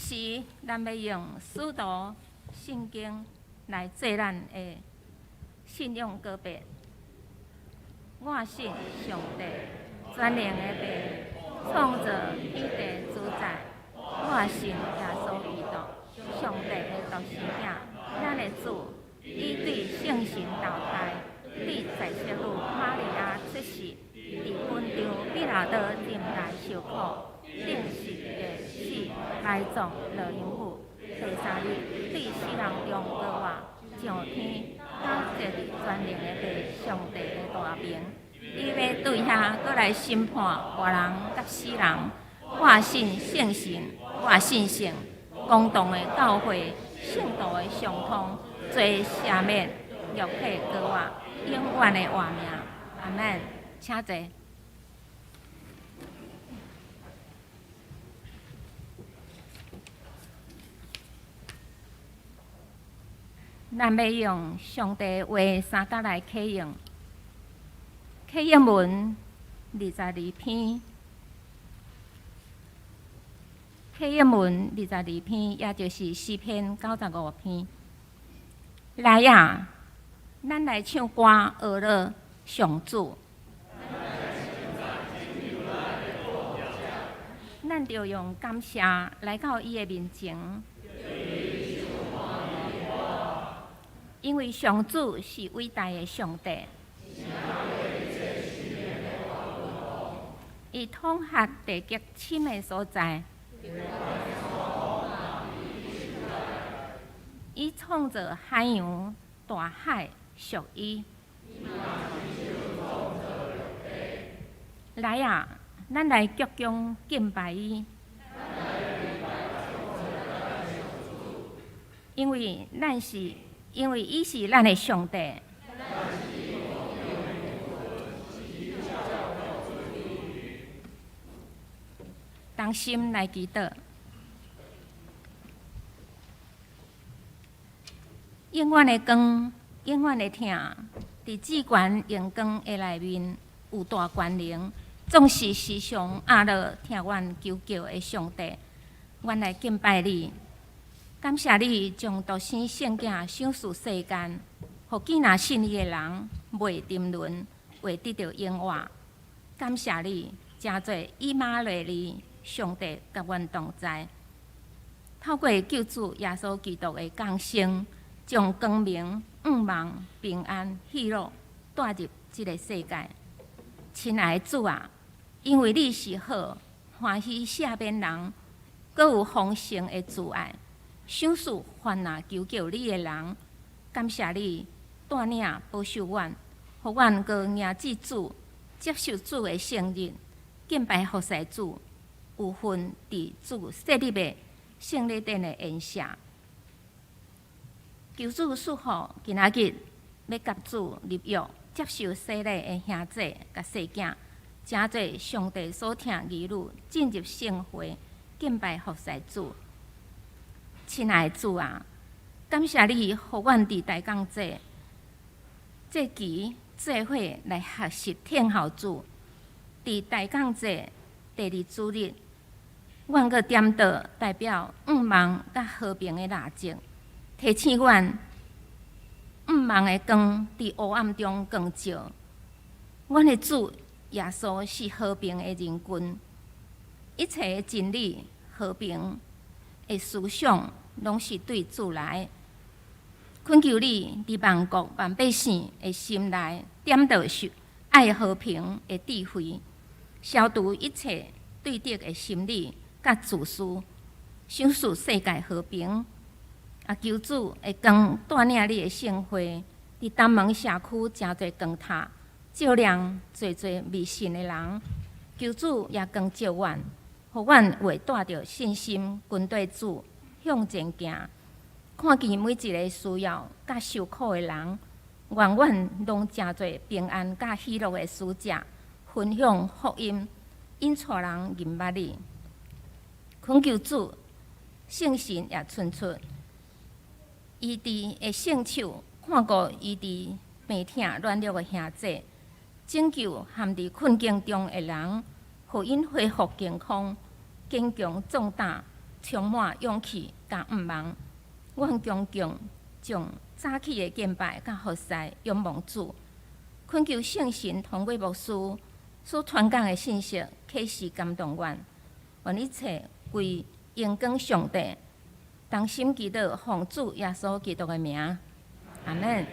时，咱要用使徒圣经来做咱的信仰告白。我信上帝，全能的爸，创造天地主宰。我信耶稣基督，上帝的独生子，咱的主，伊对圣神投胎，对在世女玛利亚出世，伫坟场比拉多阵内受苦，定死的死，埋葬落阴府。第三日，对死人中高活，上天，到坐伫全能的爸上帝的大名。伊要对遐搁来审判活人甲死人。我信圣神，我信圣，公道的教会，圣道的相通，罪赦免，肉体高活，永远的活命。阿门。请坐。咱要用上帝话三角来启用。启用文22篇，启用文22篇，也就是诗篇95篇。来呀，咱来唱歌学乐上主。咱就用感谢来到伊的面前，因为上主是伟大的上帝。伊统辖地极深的所在，伊创造海洋、大海，属伊。来啊，咱来鞠躬敬拜伊，因为伊是咱的上帝。同心来祈祷，永远的光，永远的听，伫至悬荣光的内面有大权能，总是时常压落听阮求救的上帝。阮来敬拜你，感谢你将独生圣子赏赐世间，互见若信你的人袂沉沦，会得到永活。感谢你，真侪以马内利。上帝甲阮同在，透过救主耶稣基督的降生，将光明、望、平安、喜乐带入这个世界。亲爱的主啊，因为你是好，欢喜赦免人，阁有丰盛的慈爱，赏赐烦恼求救你的人。感谢你带领保守阮，互阮阁迎接主，接受主的圣日，敬拜服侍主。有份伫主设立的圣礼殿的宴谢，求主赐福今仔日要甲主立约，接受洗礼的兄弟甲细囝，真侪上帝所听儿女进入圣会，敬拜服侍主。亲爱的主啊，感谢你，互阮伫大港节这期做伙来学习听候主，伫大港节第2主日。阮阁点到代表望甲和平的蜡烛，提醒阮望的光伫黑暗中光照。阮的主耶稣是和平的人君，一切的真理、和平的思想，拢是对主来。恳求你伫万国万百姓的心内点到爱和平的智慧，消除一切对敌的心理。甲自私，赏赐世界和平。求主会光带领你的圣会，伫东门社区真侪光塔，照亮侪侪未信的人。求主也光照阮，互阮会带着信心，跟对主向前行，看见每一个需要甲受苦的人，愿阮拢真侪平安甲喜乐的使者，分享福音，引带人认捌你。恳求主，圣神也伸出，伊伫的圣手看顾伊伫病痛软弱的兄弟，拯救陷伫困境中的人，互因恢复健康、坚强壮大，充满勇气甲毋茫。阮强强将早起的敬拜甲服侍仰望主，恳求圣神通过牧师所传讲的信息启示感动阮，愿一切归荣光上帝。同心祈祷，奉主耶稣基督的名，阿门。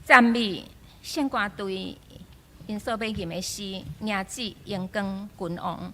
赞美圣歌队因所要吟的诗《名字荣光君王》。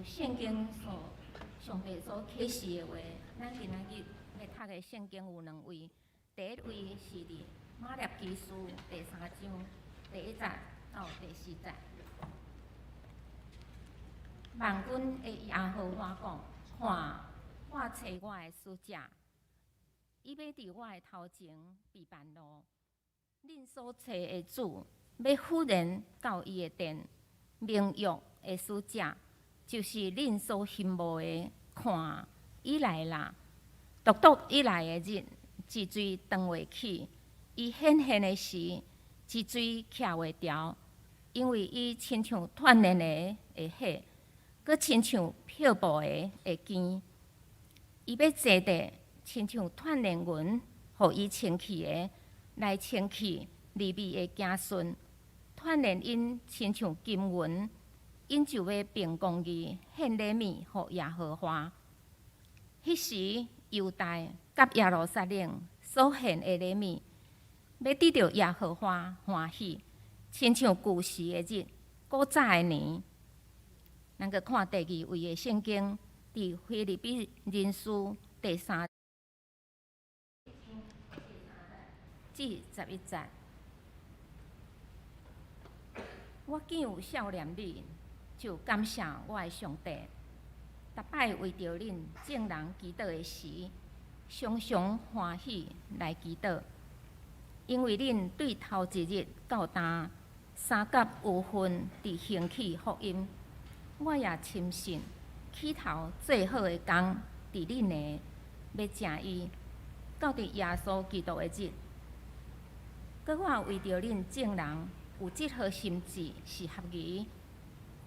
圣经所上帝所启示的话，咱今仔日要读的圣经有两位，第一位是伫马列基书第3章第1节到第4节。万军的耶和华讲：看，我找我的使者，伊要伫我的头前备办路。恁所找的主，要忽然到伊的殿，明约的使者。就是恁所羡慕的，看，伊来啦！独独伊来的日，一水断袂起；伊显现的时，一水徛袂牢。因为伊亲像锻炼的血，佮亲像漂泊的会见。伊要坐地，亲像锻炼云，互伊清气的来清气利未的子孙，锻炼因亲像金云。因就要并公义献礼物予耶和华。迄时犹大甲耶路撒冷所献的礼物，要得到耶和华欢喜，亲像旧时的日，古早的年。咱个看第二位的圣经，伫腓立比人书第3至11节。我既有少年日，就感谢我的上帝，逐摆为着恁众人祈祷的时，常常欢喜来祈祷，因为恁对头一日到今三甲有份伫行起福音，我也深信起头最好的工伫恁的，要正伊到伫耶稣基督的日。搁我为着恁众人有即号心志是合宜，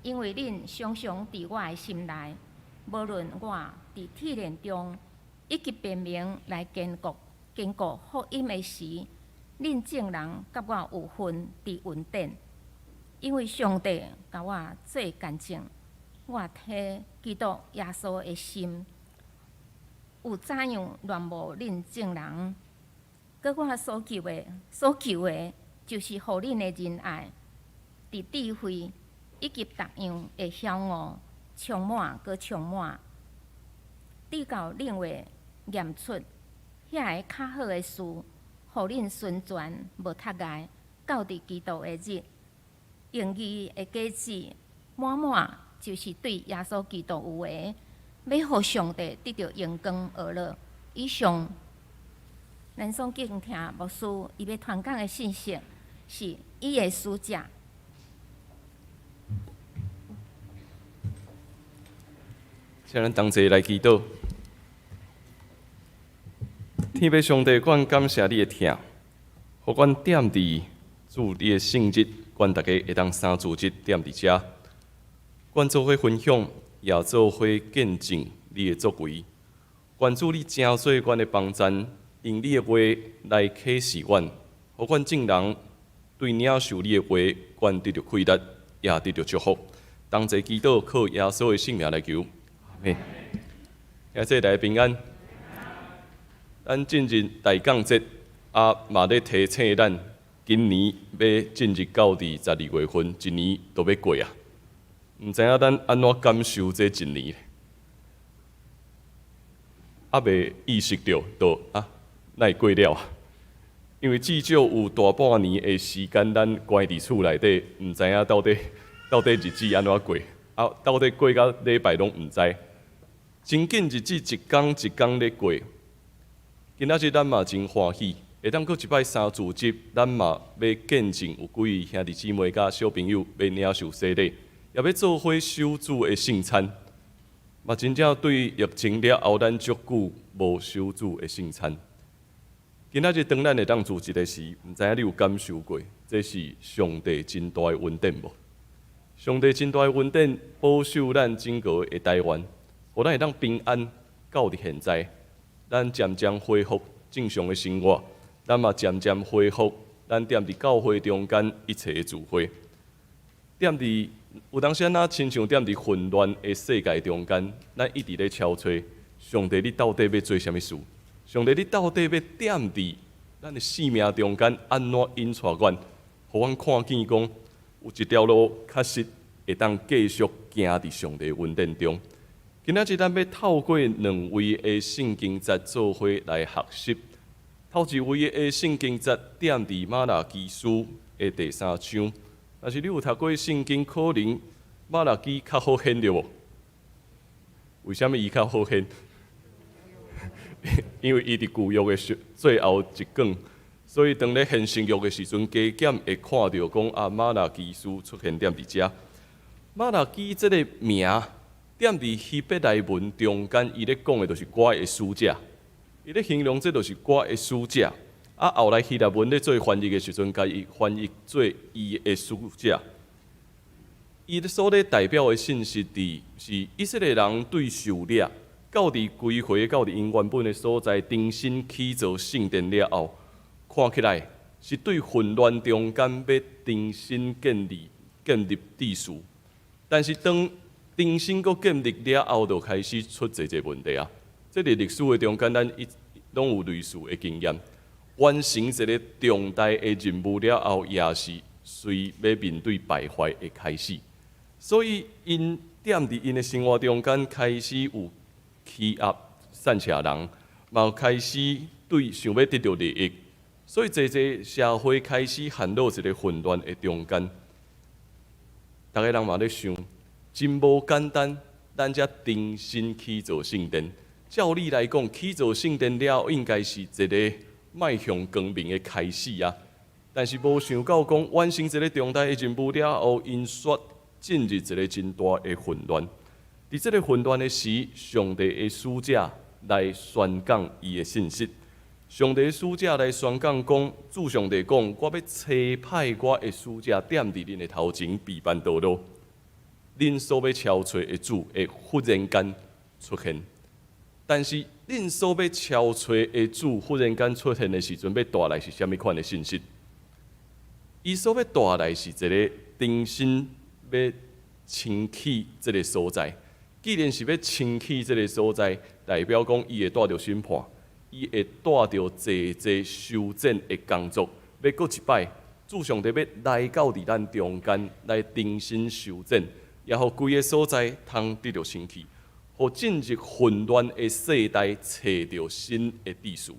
因为恁常常伫我的心内，无论我伫铁链中，以及辨明来坚固福音的时，恁众人甲我有份伫稳定。因为上帝甲我做见证，我替基督耶稣的心有怎样恋慕恁众人。搁我所求的，就是互恁的仁爱，伫智慧以及逐样的晓悟充满搁充满，直到恁会验出遐个较好的事，互恁宣传无窒碍，到伫基督的日，用义的果子满满，就是对耶稣基督有的，要互上帝得到荣光而乐。以上。咱所敬听牧师伊要传讲的信息是伊的使者。请咱同齐来祈祷。天父上帝，阮感谢你的听，互阮踮伫主你的圣日，阮大家会当三主日踮伫遮，阮做伙分享，也做伙见证你的作为。愿主你真做阮的帮衬。用你的话来启示阮，互阮众人对领受你的话，阮得到快乐，也得到祝福。同齐祈祷，靠耶稣的圣名来求，阿门。谢谢大家平安。咱进入大港节，嘛咧提醒咱，今年要进入到伫12月份，一年都要过啊。毋知影咱安怎感受这一年？未意识到那会过了，因为至少有大半年的时间，咱关伫厝内底，毋知影到底日子安怎过，到底过到礼拜拢毋知。真紧日子一天一天咧过，今仔日咱嘛真欢喜，会当搁一摆三主日，咱嘛要见证有几位兄弟姊妹甲小朋友要领受洗礼，也要做伙守主的圣餐。嘛真正对疫情了后，咱足久无守主的圣餐。今仔日当咱会当做一个时，毋知影你有感受过，这是上帝真大的恩典无？上帝真大的恩典保守咱整个的台湾，互咱会当平安到伫现在。咱渐渐恢复正常的生活，咱嘛渐渐恢复咱踮伫教会中间一切的聚会。踮伫有当时啊，亲像踮伫混乱的世界中间，咱一直咧敲吹上帝，你到底要做啥物事？上帝，你到底要踮伫咱的生命中间安怎引带阮，互阮看见讲有一条路确实会当继续行伫上帝的恩典中。今仔日咱要透过2位的圣经节做伙来学习。头一位的圣经节踮伫马拉基书的第3章。但是你有读过圣经，可能马拉基较好显着无？为什么伊较好显？因为伊伫旧约的最后一卷，所以当咧现新约的时阵，加减会看到讲马拉基书出现踮伫遮。马拉基这个名踮伫希伯来文中间，伊咧讲的就是我的使者，伊咧形容这就是我的使者。后来希腊文咧做翻译的时阵，甲伊翻译做伊的使者。伊所咧代表的信息是以色列人对受掠。到伫归回，到伫因原本的所在，重新起造圣殿了后，看起来是对混乱中间要重新建立秩序。但是当重新搁建立了后，就开始出一问题啊。这个历史的中间，咱拢有类似的经验。完成一个重大的任务了后，也是随要面对败坏的开始。所以因踮伫因的生活中间，开始有欺压善车人，嘛开始对想要得到利益，所以这社会开始陷入一个混乱的中间。大家人嘛咧想，真无简单，咱才重新起造圣殿。照理来讲，起造圣殿了后，应该是一个迈向光明的开始啊。但是无想到讲完成一个重大的任务了后，因却进入一个真大的混乱。伫这个混乱的时，上帝的使者来宣讲伊的信息。上帝的使者来宣讲讲，主上帝讲，我要差派我的使者踮伫恁的头前，备办道路。恁所要敲找的主会忽然间出现。但是，恁所要敲找的主忽然间出现的时阵，要带来是虾米款的信息？伊所要带来是一个重新要清起这个所在。既然是要清起这个所在，代表讲伊会带着审判，伊会带着济修正的工作。要搁一摆，主上帝要来到伫咱中间，来重新修正，也互规个所在通得到清气。互进入混乱的世代找到新的秩序。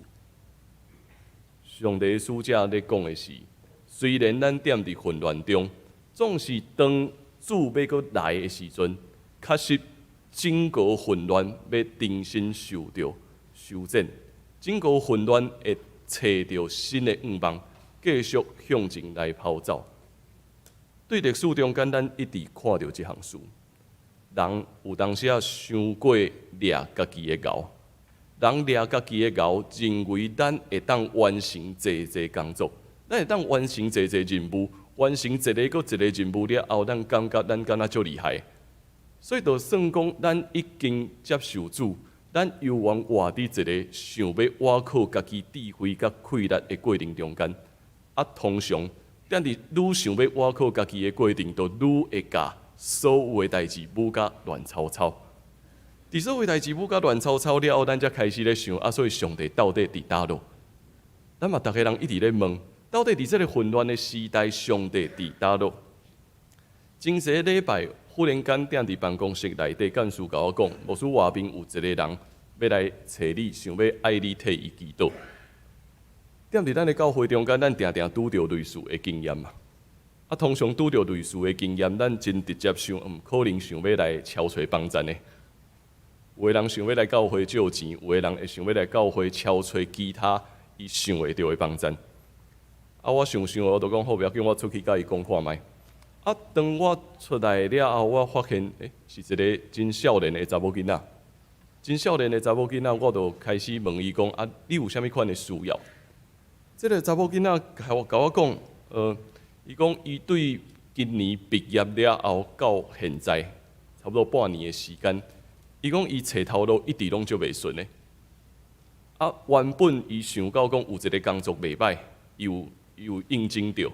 上帝的使者咧讲的是，虽然咱踮伫混乱中，总是当主要搁来的时阵，确实整个混乱要重新受到修正，整个混乱会找到新的愿望，继续向前来跑走。对历史中间，咱一直看到这项事。人有当时伤过掠家己的熬，人掠家己的熬，认为咱会当完成济工作，咱会当完成济任务，完成一个搁一个任务了后，咱感觉咱敢若足厉害。所以就算讲咱已经接受主，咱又往活伫一个想要挖靠家己智慧甲气力的过程中间，通常咱伫愈想要挖靠家己的过程，就愈会甲所有的代志舞甲乱糟糟。伫所有的代志舞甲乱糟糟了后，咱才开始咧想所以上帝到底伫倒落？咱嘛，逐个人一直咧问，到底伫这个混乱的时代，上帝伫倒落？前一个礼拜，忽然间踮伫办公室内底，干事甲我讲，牧师外边有一个人要来找你，想要爱你替伊祈祷。踮伫咱的教会中间，咱定定拄着类似的经验嘛。通常拄着类似的经验，咱真直接想，可能想要来敲找帮助的。有的人想要来教会借钱，有的人会想要来教会敲找其他伊想会到的帮助。我想，我就讲好，不要紧，我出去甲伊讲看卖。当我出来了后，我发现，是一个真少年的查某囡仔。真少年的查某囡仔，我就开始问伊讲，你有啥物款的需要？这个查某囡仔甲我讲，伊讲伊对今年毕业了后到现在，差不多半年的时间，伊讲伊找头路一直拢足袂顺的。原本伊想到讲有一个工作袂歹，有应征着，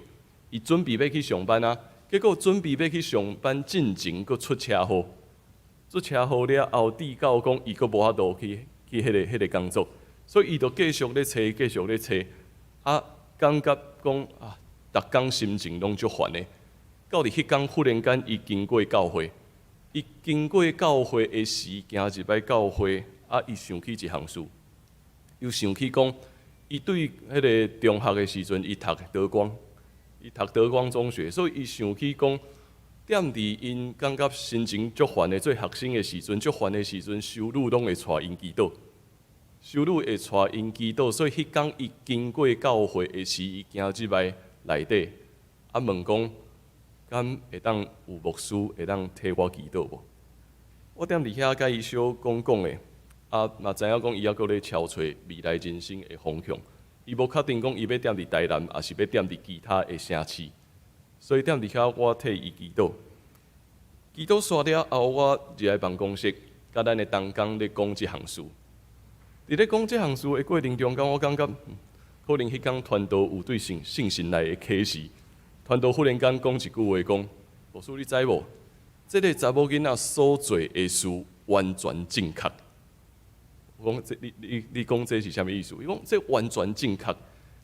伊准备要去上班啊，结果准备要去上班进前，佫出车祸。出车祸了后，地到讲伊佫无法度去迄个工作，所以伊就继续咧找，继续咧找，感觉讲逐工心情拢足烦的。到伫迄天忽然间，伊经过教会，伊经过教会的时，行入摆教会，伊想起一项事，又想起讲，伊对迄个中学的时阵，伊读德光中学，所以伊想起讲，踮伫因感觉心情足烦的做学生的时阵，足烦的时阵，修女拢会带因祈祷。修女会带因祈祷，所以迄天伊经过教会的时，伊行入来内底，问讲，敢会当有牧师会当替我祈祷无？我踮伫遐甲伊小讲的，嘛知影讲伊还阁咧敲找未来人生的方向。伊无确定讲伊要踮伫台南，还是要踮伫其他的城市，所以踮伫遐我替伊祈祷。祈祷煞了后，我入来办公室，甲咱的同工咧讲即项事。伫咧讲即项事的过程中间，我感觉可能迄天传道有对信心内的启示，传道忽然间讲一句话，讲：牧师你知无？这个查某囡仔所做的事完全正确。我讲你讲这是啥物意思？伊讲这完全正确。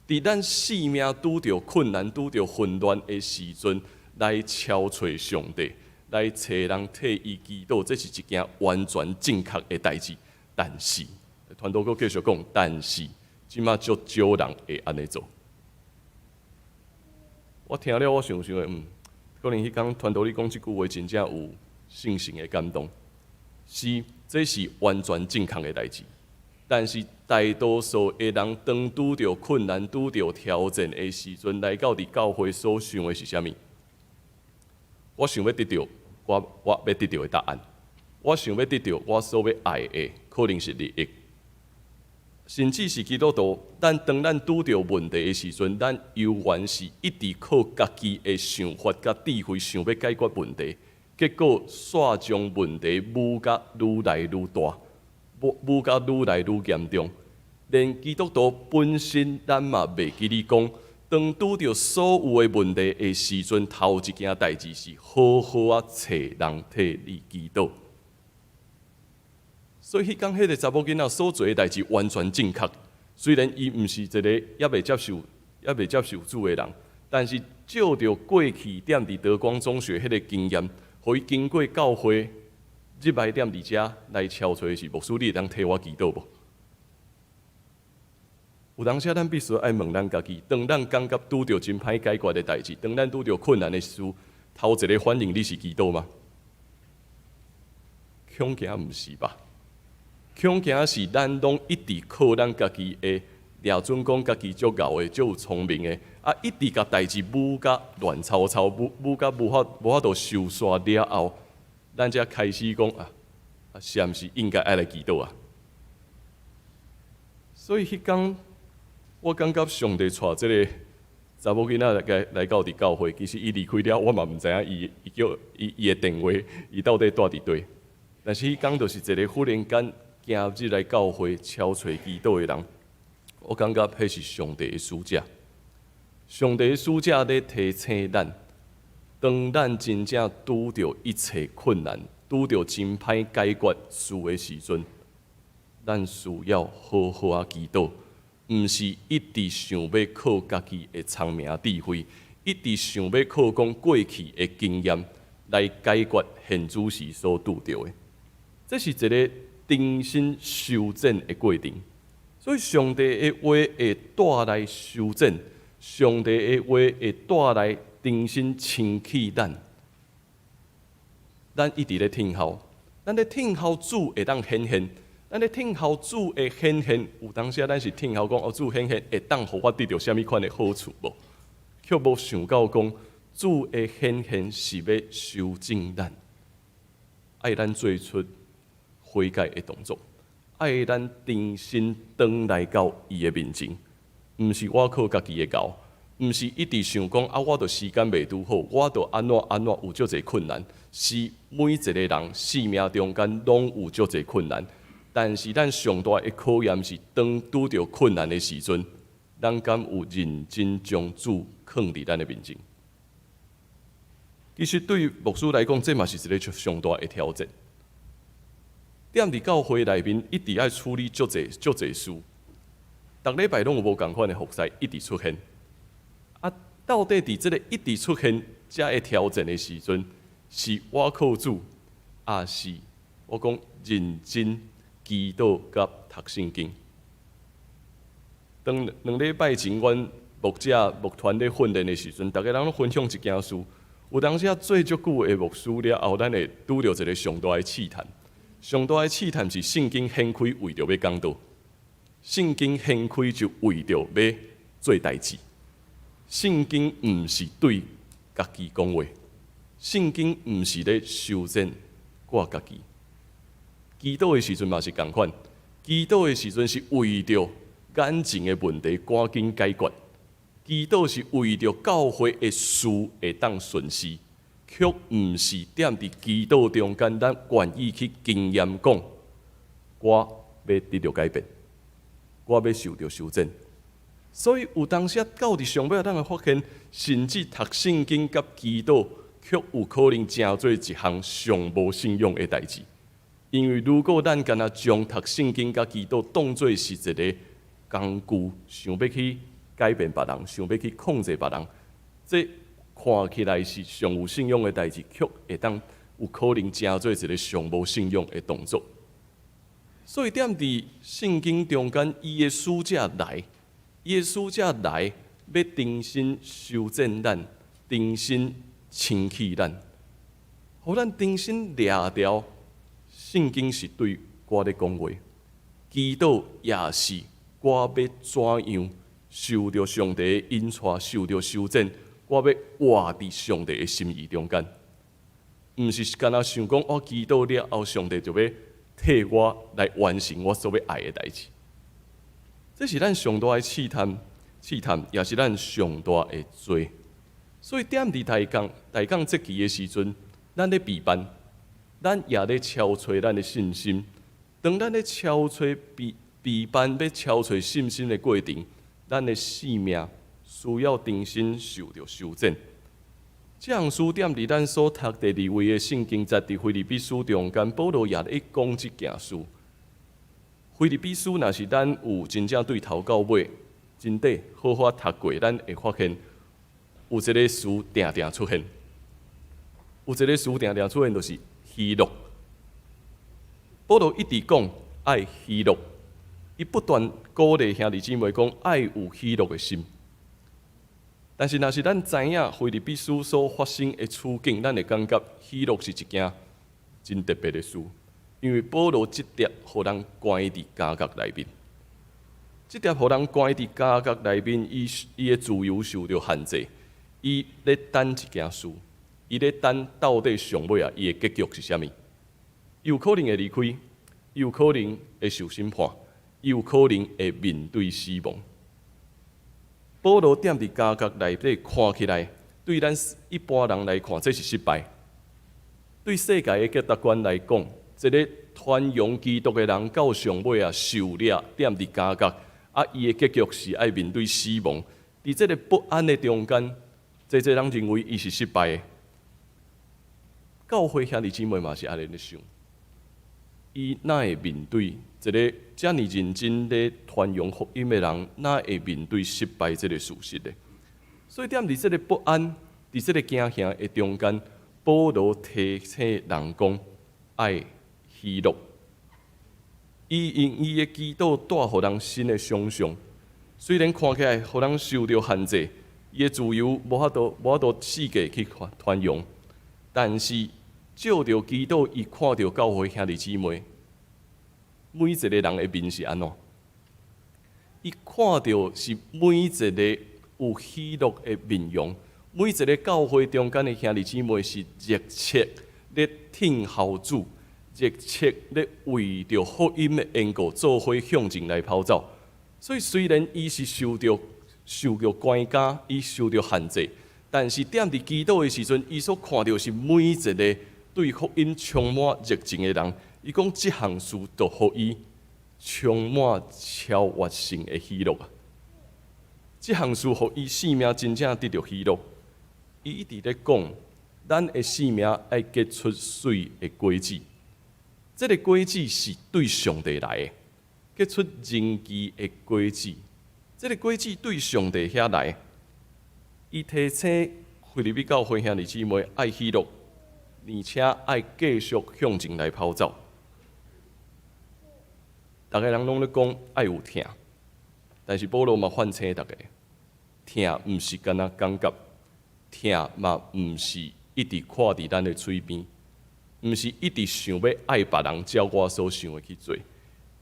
伫咱生命拄着困难、拄着混乱的时阵，来敲找上帝，来找人替伊祈祷，这是一件完全正确的代志。但是，传道阁继续讲，但是，即马足少人会安尼做。我听了，我想想的，可能迄天传道你讲即句话，真正有信心的感动。是，这是完全正确的代志。但是大多数的人，当拄着困难、拄着挑战的时阵，来到伫教会所想的是啥物？我想要得到我要得到的答案。我想要得到我所要爱的，可能是利益。甚至是基督徒，当咱拄着问题的时阵，咱犹原是一直靠家己的想法、甲智慧想要解决问题，结果煞将问题愈甲愈来愈大。愈甲愈来愈严重，连基督徒本身咱嘛袂记哩讲，当拄着所有的问题的时阵，头一件代志是好好啊找人替你祈祷。所以迄天迄个查某囡仔所做的代志完全正确，虽然伊毋是一个也未接受主的人，但是照着过去踮伫德光中学迄个经验，互伊经过教会。入来踮伫遮来敲找的是牧师，你会当替我祈祷无？有当时咱必须爱问咱家己，当咱感觉拄着真歹解决的代志，当咱拄着困难的事，头一个反应你是祈祷吗？恐惊毋是吧？恐惊是咱拢一直靠咱家己的掠准讲家己足敖的、足有聪明的，一直甲代志舞甲乱糟糟，舞甲无法度收煞了后。咱才开始讲是毋是应该爱来祈祷啊？所以迄天，我感觉上帝带这个查某囡仔来到伫教会，其实伊离开了，我嘛毋知影伊叫伊的电话，伊到底住伫佗。但是迄天就是一个忽然间行入来教会敲找祈祷的人，我感觉迄是上帝的使者。上帝的使者咧提醒咱。当咱真正拄着一切困难、拄着真歹解决事的时阵，咱需要好好啊祈祷，毋是一直想要靠家己的聪明智慧，一直想要靠讲过去的经验来解决现主时所拄着的。这是一个重新修正的过程。所以上帝的话会带来修正，上帝的话会带来。重新清起咱一直咧听候，咱咧听候主会当显现，咱咧听候主会显现。有当时咱是听候讲，主显现会当互我得到什么款的好处无？却无想到讲，主的显现是要修正咱，爱咱做出悔改的动作，爱咱重新回来到伊的面前，毋是我靠家己的教。毋是一直想讲我著时间袂拄好，我著安怎有足侪困难。是每一个人生命中间拢有足侪困难，但是咱上大的考验是，当拄着困难的时阵，咱敢有认真将主放伫咱的面前？其实对牧师来讲，这嘛是一个上大的挑战。踮伫教会内面，一直爱处理足侪事，逐礼拜拢有无共款的服侍一直出现。到底伫这个一直出现这个挑战的时阵，是我靠主，还是我讲认真祈祷甲读圣经？当2礼拜前，阮牧团咧训练的时阵，大家人拢分享一件事。有当时做足久的牧师了后，咱会拄着一个上大的试探。上大的试探是圣经掀开为着要讲道，圣经掀开就为着要做代志。圣经毋是对家己讲话，圣经毋是咧修正我家己。祈祷的时阵嘛是共款，祈祷的时阵是为着眼前的问题赶紧解决，祈祷是为着教会的事会当顺遂，却毋是踮伫祈祷中间，咱愿意去经验讲，我要得到改变，我要受到修正。所以有当时到伫上尾，咱会发现，甚至读圣经甲祈祷，却有可能成做一项上无信用的代志。因为如果咱干那将读圣经甲祈祷当作是一个工具，想要去改变别人，想要去控制别人，这看起来是上有信用的代志，却会当有可能成做一个上无信用的动作。所以踮伫圣经中间，伊的使者来，伊的使者来要重新修正咱，重新清气咱，互咱重新掠掉。圣经是对我咧讲话，祈祷也是我要怎样受到上帝的引带，受到修正，我要活伫上帝的心意中间，毋是干那想讲我祈祷了后，上帝就要替我来完成我所要爱的代志。这是咱上大的试探，也是咱上大的罪。所以踮伫大港节期的时阵，咱咧备办。咱也咧敲吹咱的信心。当咱咧敲吹备办要敲吹信心的过程，咱的性命需要重新受到修正。这项书点伫咱所读第2位的圣经，在伫腓立比书中间，保罗也咧讲即件事。腓立比书若是咱有真正对头到尾，真底好好读过，咱会发现有一个词定定出现，就是喜乐。保罗一直讲爱喜乐，伊不断鼓励兄弟姊妹讲爱有喜乐的心。但是，若是咱知影腓立比书所发生的处境，咱会感觉喜乐是一件真特别的事，因为保罗这点互人关伫监狱内面，这点互人关伫监狱内面，伊的自由受到限制，伊咧等一件事。伊咧等到底上尾伊的结局是啥物？有可能会离开，有可能会受审判，有可能会面对死亡。保罗踮伫监狱内底看起来，对咱一般人来看，这是失败；对世界的价值观来讲，一个传扬基督的人到上尾受掠踮伫监狱，伊的结局是爱面对死亡。伫这个不安的中间，人认为伊是失败的。教会兄弟姊妹嘛是安尼咧想，伊哪会面对一个遮尔认真咧传扬福音的人，哪会面对失败这个事实呢？所以踮伫这个不安、伫这个惊吓的中间，保罗提醒人讲爱喜乐。伊用伊的祈祷带互人新的想象，虽然看起来互人受到限制，伊的自由无法度世界去传扬。但是，照着祈祷，伊看到教会兄弟姊妹，每一个人的面是安怎？伊看到是每一个有喜乐的面容，每一个教会中间的兄弟姊妹是热切咧听候主，热切咧为着福音的缘故做伙向前来跑走。所以，虽然伊是受到关卡，伊受到限制。但是踮伫祈祷的时阵，伊所看到是每一个对福音充满热情的人。伊讲这项事，就互伊充满超越性的喜乐啊！这项事，互伊生命真正得到喜乐。伊一直咧讲，咱的生命爱结出水的果子。这个果子是对上帝来的，结出仁义的果子。这个果子对上帝遐来。伊提醒腓立比教会兄弟姊妹爱喜乐，而且爱继续向前来跑走。大家人拢咧讲爱有疼，但是保罗嘛反省大家，疼毋是干那感觉，疼嘛毋是一直看伫咱的嘴边，毋是一直想要爱别人，照我所想的去做。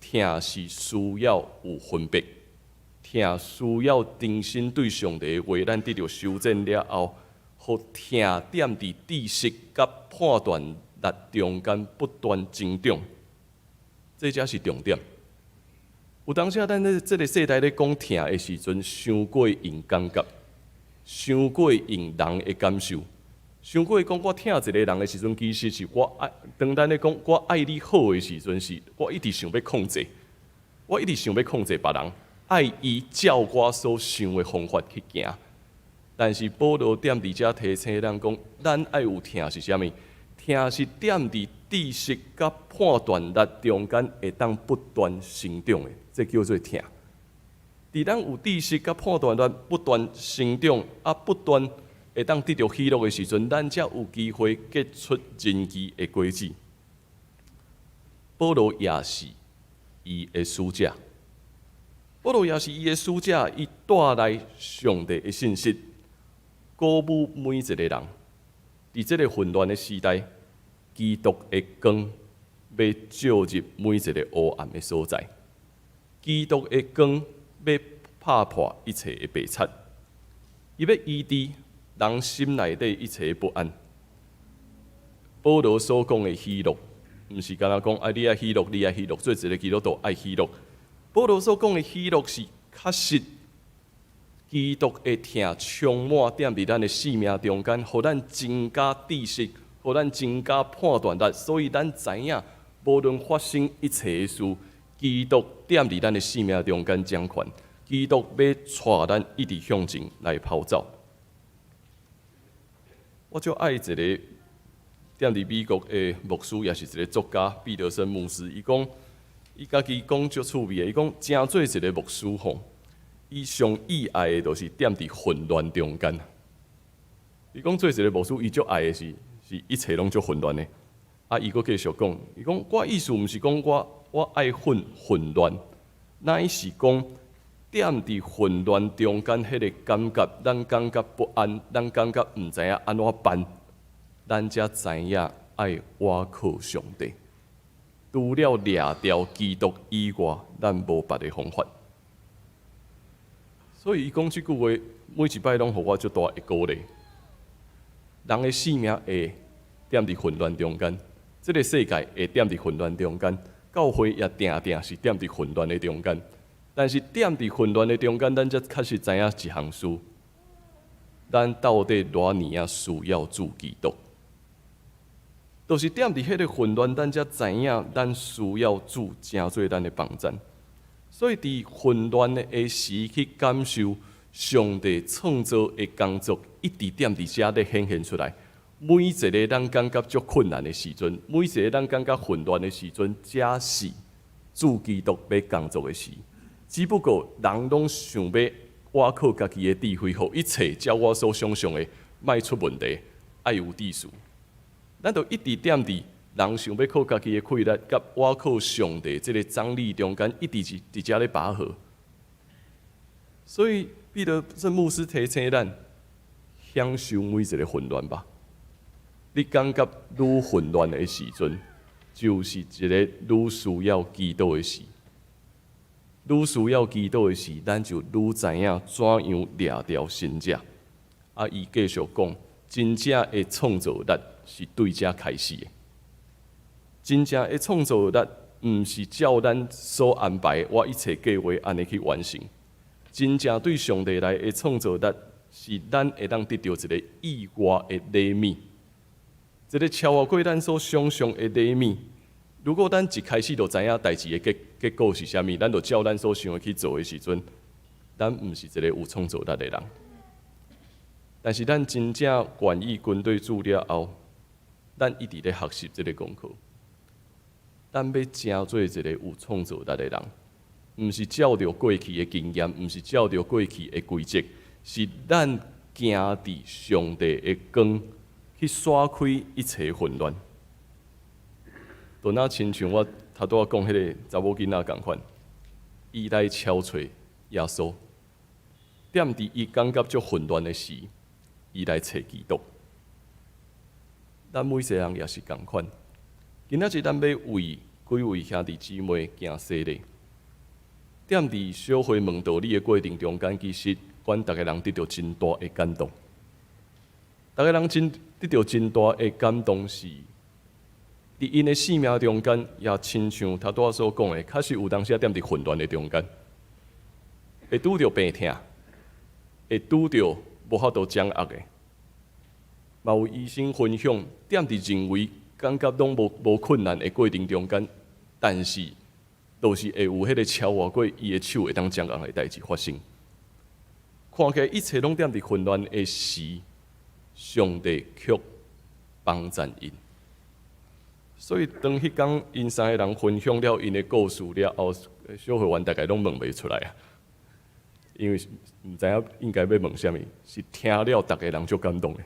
疼是需要有分别。疼需要重新对上帝的话，咱得到修正了后，互疼踮伫知识甲判断力中间不断增长，这才是重点。有当时咱咧这个世代咧讲疼的时阵，伤过用感觉，伤过用人的感受，伤过讲我疼一个人的时阵，其实是我爱。当咱咧讲我爱你好的时阵，是我一直想要控制，我一直想要控制别人。爱伊照我所想的方法去行，但是保罗点伫遮提醒咱讲，咱爱有听是啥物？听是点伫知识甲判断力中间会当不断成长的，这叫做听。伫咱有知识甲判断力不断成长，不断会当得到喜乐的时阵，咱才有机会结出仁义的果子。保罗也是伊的使者，保罗也是伊的使者，伊带来上帝的信息，鼓舞每一个人。伫这个混乱的时代，基督的光要照入每一个黑暗的所在，基督的光要拍破一切的白漆，伊要医治人心内底一切的不安。保罗所讲的喜乐，毋是干那讲你爱喜乐，你爱喜乐，做一个基督徒爱喜乐。保罗所讲的喜乐是确实，基督的疼充满点伫咱的生命中间，互咱增加知识，互咱增加判断力，所以咱知影，无论发生一切的事，基督点伫咱的生命中间掌权，基督要带咱一直向前来跑走。我就爱一个踮伫美国的牧师，也是一个作家毕德森牧师，伊讲，伊家己讲足趣味的，伊讲，真做一个牧师吼，伊上意爱的就是踮伫混乱中间。伊讲做一个牧师，伊足爱的是一切拢足混乱的。伊佫继续讲，伊讲我意思毋是讲我爱混乱，乃是讲踮伫混乱中间迄个感觉，咱感觉不安，咱感觉毋知影安怎办，咱才知影爱倚靠上帝。除了掠掉基督以外，咱无别的方法。所以伊讲即句话，每一摆拢互我足大的鼓励。人的生命会踮伫混乱中间，这个世界会踮伫混乱中间，教会也定定是踮伫混乱的中间。但是踮伫混乱的中间，咱才确实知影一项事：咱到底偌年需要主基督？就是踮伫迄个混乱，咱才知影咱需要主成做咱的帮站。所以伫混乱的时去感受上帝创造的工作，一直踮伫遮咧显现出来。每一个咱感觉足困难的时阵，每一个咱感觉混乱的时阵，才是主基督要工作的时。只不过人拢想要倚靠家己的智慧，互一切照我所想象的，莫出问题，爱有秩序。咱就一直踮伫人想要靠家己的气力，甲倚靠上帝这个张力中间，一直是伫遮咧拔河。所以彼得这牧师提醒咱，享受每一个混乱吧。你感觉愈混乱的时阵，就是一个愈需要基督的时。愈需要基督的时，咱就愈知影怎样掠掉神者。伊继续讲，真正的创造力是对遮开始的。真正的创造力，毋是照咱所安排，我一切计划安尼去完成。真正对上帝来的创造力，是咱会当得到一个意外的礼物，一个超过咱所想象的礼物。如果咱一开始就知影代志的结果是啥物，咱就照咱所想的去做的时阵，咱毋是一个有创造力的人。但是咱真正愿意跟对主了后，咱一直咧学习这个功课。咱要成做一个有创造力的人，毋是照着过去的经验，毋是照着过去的规则，是咱行伫上帝的光，去刷开一切混乱。就那亲像我头拄仔讲迄个查某囡仔共款，伊来敲找耶稣，踮伫伊感觉足混乱的时，伊来找基督。咱每一个人也是共款。今仔日咱要为几位兄弟姊妹行洗礼，踮伫小会问道理的过程中间，其实阮逐个人得到真大的感动。逐个人得到真大的感动是。伫因的生命中间，也亲像头拄仔所讲的，确实有当时踮伫混乱的中间，会拄着病痛，会拄着无法度掌握的，嘛有医生分享，踮伫认为感觉拢无困难的过程中间，但是都是会有迄个超越过伊的手会当掌握的代志发生。看起来一切拢踮伫混乱的时，上帝却帮赞因。所以当迄天因三个人分享了因的故事了后，小会员大概拢问袂出来啊，因为毋知影应该要问啥物，是听了逐个人足感动的。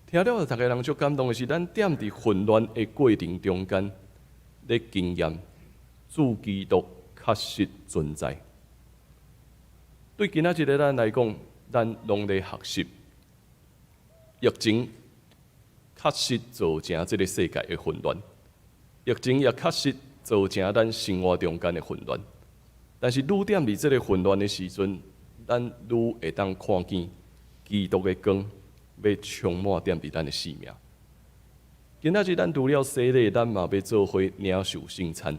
听了逐个人足感动的是，咱踮伫混乱的过程中间，咧经验主基督确实存在。对今仔日的咱来讲，咱拢咧学习疫情。确实造成这个世界的混乱，疫情也确实造成咱生活中间的混乱。但是，愈踮伫这个混乱的时阵，咱愈会当看见基督的光要充满踮伫咱的生命。今仔日咱除了洗礼，咱嘛要做伙领受圣餐。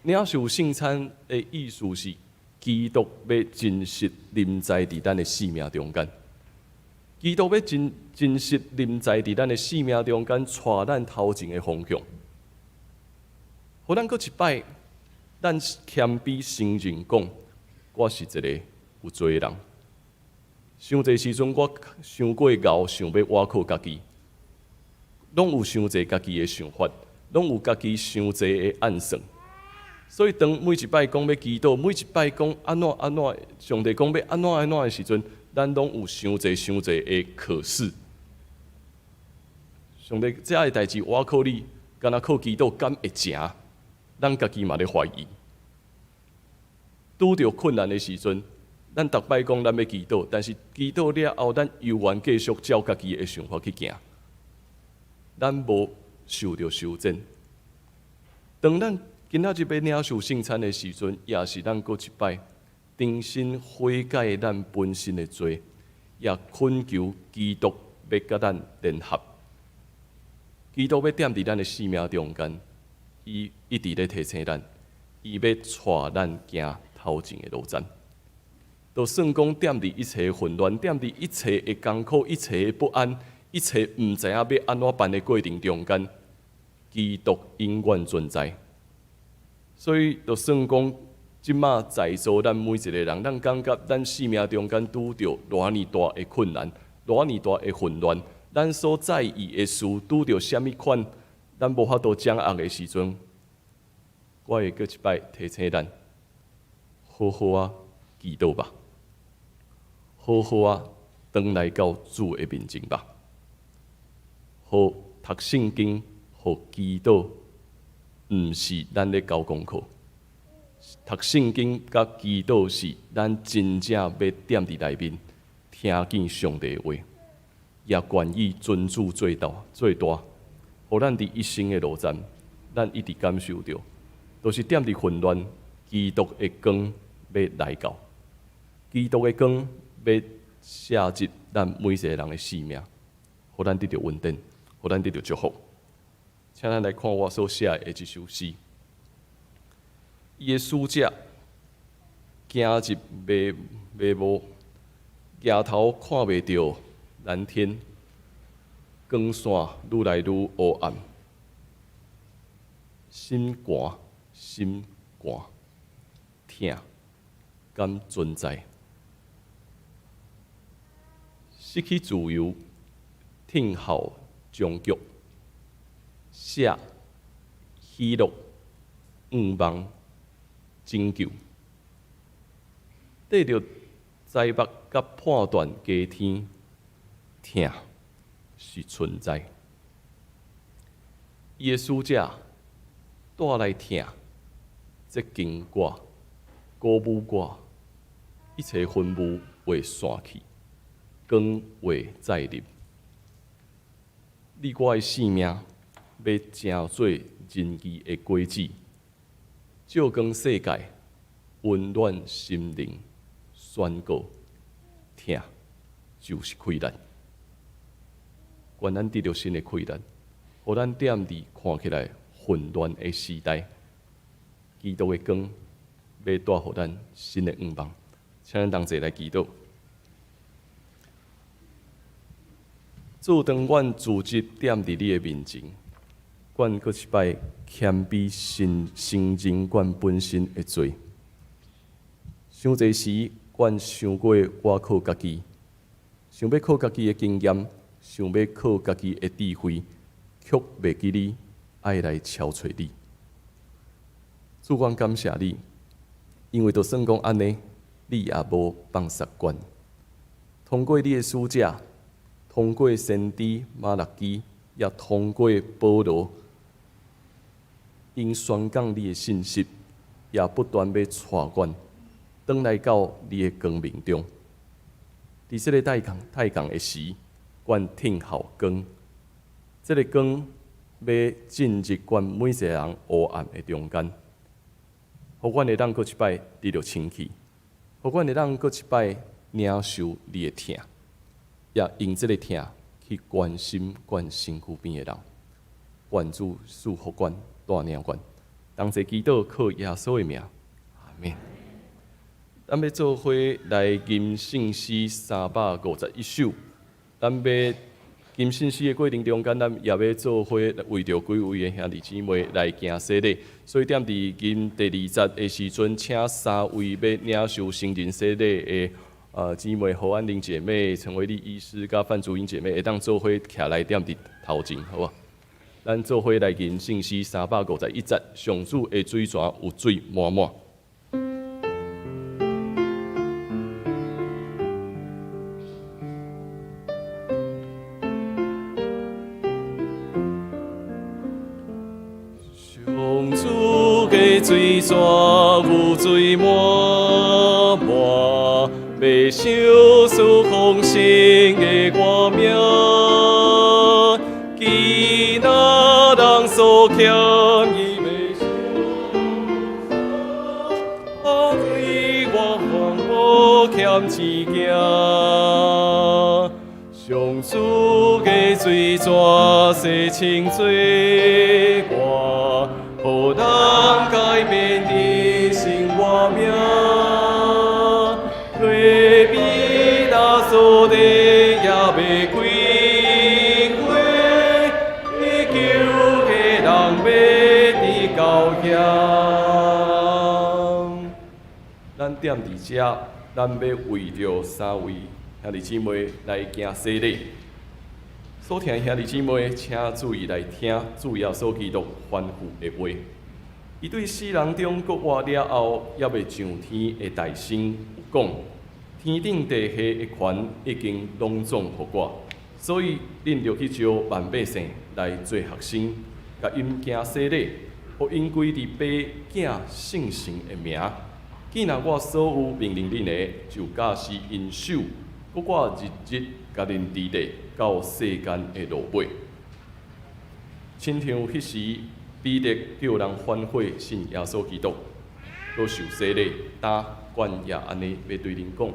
领受圣餐的意思是，基督要真实临在伫咱的生命中间。基督要真实临在伫咱的生命中间，带咱头前的方向。互咱搁一摆，咱谦卑承认讲，我是一个有罪的人。伤侪时阵，我伤过敖，想要挖靠家己，拢有伤侪家己的想法，拢有家己伤侪的暗算。所以，当每一摆讲要祈祷，每一摆讲安怎，上帝讲要安怎的时阵，咱拢有伤侪的可是。上帝这样的代志，我靠你，敢若靠祈祷敢会成？咱家己嘛咧怀疑。拄着困难的时阵，咱逐摆讲咱要祈祷，但是祈祷了后，咱又愿继续照家己的想法去行，咱无受着修正。当咱今仔日要领受圣餐的时阵，也是咱搁一摆重新悔改咱本身的罪，也恳求基督要甲咱联合。基督要踮伫咱的生命中间，伊一直咧提醒咱，伊要带咱行头前的路站。就算讲踮伫一切混乱，踮伫一切的艰苦、一切的不安、一切毋知影要安怎办的过程中间，基督永远存在。所以，就算讲即马在座咱每一个人，咱感觉咱生命中间拄着偌尼大的困难，偌尼大的混乱，咱所在意的事拄着啥物款，咱无法度掌握的时阵，我会搁一摆提醒咱，好好啊祈祷吧，好好啊返来到主的面前吧，好读圣经，好祈祷。毋是咱咧交功课，读圣经甲祈祷是咱真正要踮伫内面，听见上帝的话，也愿意尊主做大，互咱伫一生的路站，咱一直感受到，都是踮伫混乱，基督的光要来到，基督的光要写入咱每一个人的生命，互咱得到稳定，互咱得到祝福。请咱来看我所写的这首诗。伊的使者行入迷雾，抬头看袂到蓝天，光线愈来愈黑暗，心寒，痛，敢存在？失去自由，听候终局。写、喜乐、愿望、拯救，得着灾目甲判断加天，疼是存在。伊的使者带来疼，接近我，鼓舞我，一切昏雾会散去，光会再入。你我的生命。要成做仁义的果子，照光世界，温暖心灵，宣告疼就是快乐。愿咱得到新的快乐，互咱踮伫看起来混乱的时代，基督的光要带互咱新的愿望。请咱同齐来祈祷。主，当阮自责踮伫你的面前。阮搁一摆谦卑承认阮本身的罪，伤侪时，阮想过我靠家己，想要靠家己的经验，想要靠家己的智慧，却袂记你爱来超找你。主，阮感谢你，因为就算讲安尼，你也无放杀阮。通过你的使者，通过先知马勒基，也通过保罗，因宣讲你的信息，也不断要带阮转来到你的光明中。伫这个太空的时，阮听候光，这个光要进入阮每一个人黑暗的中间，互阮会当搁一摆得到清气，互阮会当搁一摆领受你的疼，也用这个疼去关心阮身躯边的人。愿主赐福阮，带领阮。同齐祈祷，靠耶稣的名，阿门。咱要做伙来吟圣诗351首。咱要吟圣诗的过程中间，咱也要做伙为着几位的兄弟姊妹来行洗礼。所以踮伫吟第2节的时阵，请3位要领受圣人洗礼的姊妹何安玲姐妹、陈维丽医师、甲范祖英姐妹，会当做伙徛来踮伫头前，好无？咱做伙来吟圣诗351节，上主的水泉有水满满。上主的水泉有水满满，要受赐丰盛的我命。其他人所欠伊未收，我对我还无欠一件。上主的水泉洗清罪过，互人改变的生活命。对比那所的也未开。咱踮伫遮，咱要为着3位兄弟姊妹来行洗礼。所听兄弟姊妹，请注意来听主耶稣基督吩咐的话。伊对世人中国活了后，也未上天的大神有讲：天顶地下的权已经拢总互我，所以恁着去招万百姓来做学生，甲因行洗礼。互因归伫爸囝圣神的名，既然我所有命令恁的，就假使因守，我日日甲恁治理到世间的落尾。亲像迄时彼得叫人反悔信耶稣基督，搁受洗礼，阮也安尼要对恁讲，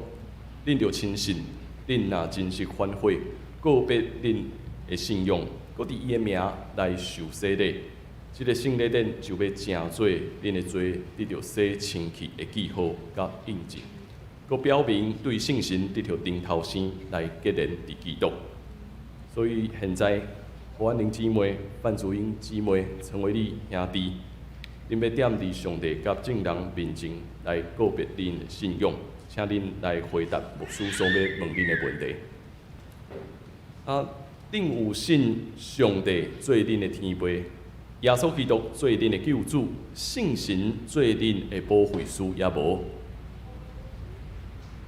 恁着亲信，恁若真实反悔，告别恁的信仰，搁伫伊的名来受洗礼。这个圣礼典就要成做恁的罪得到洗清气的记号甲印证，佮表明对圣神得到顶头生来结连伫基督。所以现在，何安玲姊妹、范祖英姊妹、陈维丽兄弟，恁要踮伫上帝甲众人面前来告别恁的信仰，请恁来回答牧师所要问恁的问题。恁有信上帝做恁的天父？耶稣基督做恁的救主，圣神做恁的保惠师也无。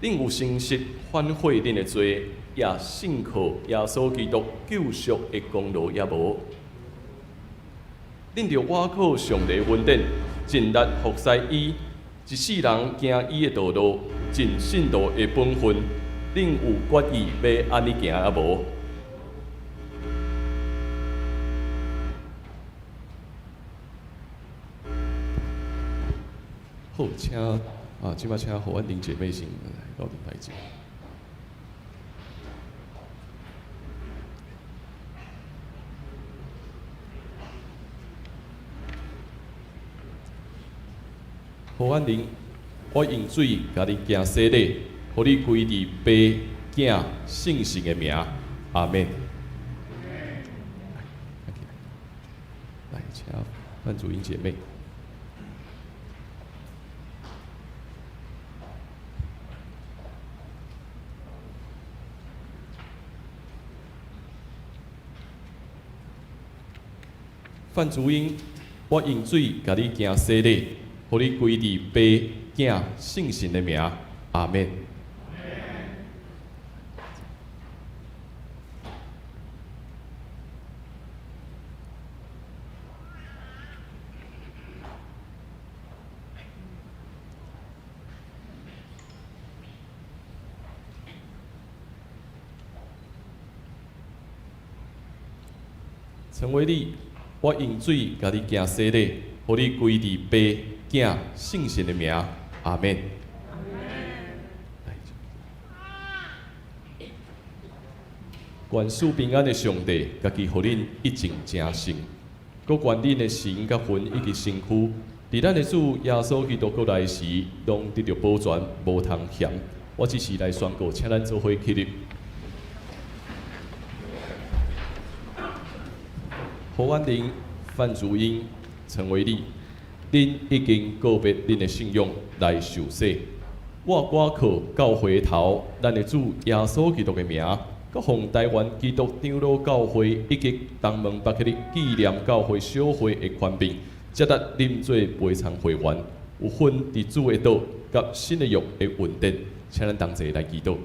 恁有诚实反悔恁的罪，也信靠耶稣基督救赎的功劳也无。恁着倚靠上帝恩典，尽力服侍伊，一世人行伊的道路，尽信徒的本分。恁有决意要安尼行也无？好，请即摆请何安玲姐妹先来到台前。何安玲，我用水甲你行洗礼，互你归伫爸、囝、圣神的名，阿门。来，请范祖英姐妹。范主英，我用水甲你行洗礼，互你归伫爸、囝、圣神的名。阿免。成为你，我用水甲你行洗礼，互你归伫爸、囝、圣神的名。阿免。愿赐平安的上帝，家己互恁一尽正心。搁愿恁的神、甲魂以及身躯，伫咱的主耶稣基督过来时，拢得到保全，无通嫌。我只是来宣告，请咱做伙起立。何安玲、范祖英、陈伟丽，恁已经告别恁的信仰来受洗。我靠教会头，咱的主耶稣基督的名，佮奉台湾基督长老教会以及东门北克的纪念教会小会的权柄，接得恁做陪参会员，有份伫主的道甲新的约的稳定，请咱同齐来祈祷。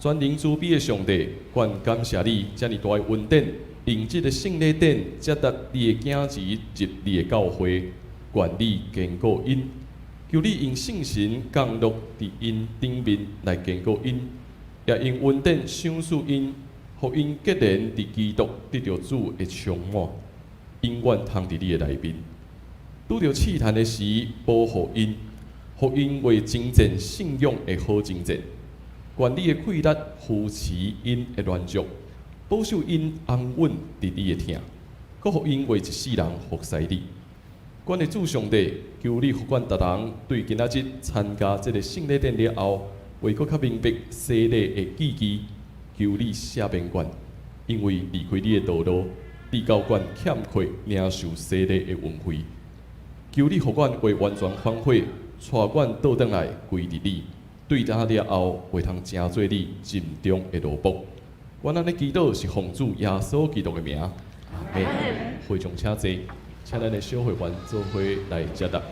全能慈悲的上帝，愿感谢你遮尔大的恩典，用这个圣礼典接得你的囝儿入你的教会，愿你坚固因，求你用圣神降落伫因顶面来坚固因，也用恩典赏赐因，互因结连伫基督得到主的充满，永远通伫你的内面。拄着试探的时，保护因，互因为征战信仰的好征战。愿你的气力扶持因的软弱，保守因安稳伫你的听，搁互因为一世人服侍你。阮的主上帝，求你互阮逐人对今仔日参加这个圣礼典了后，为搁较明白洗礼的意义，求你赦免阮，因为离开你的道路，你教阮欠缺领受洗礼的恩惠。求你互阮为完全反悔，带阮倒转来归伫你。对他了后，会通成做你心中的罗卜。阮安尼祈祷是奉主耶稣基督的名。阿们。会众请坐，请咱的小会员做伙来接答。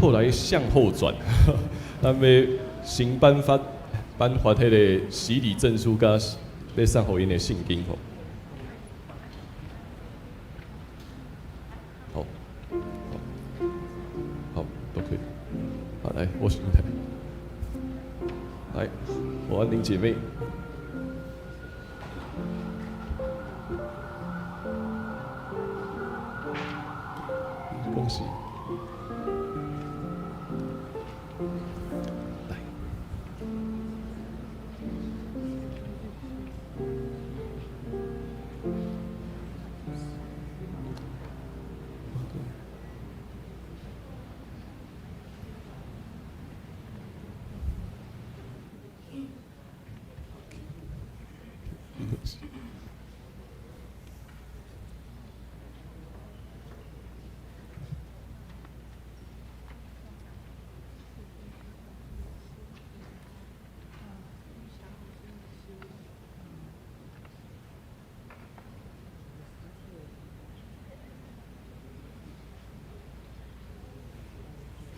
后来向后转，咱要先颁发迄个洗礼证书，甲要送互因的圣经吼。好，好，都可以。好，来，我先来。来，我安宁姐妹。恭喜。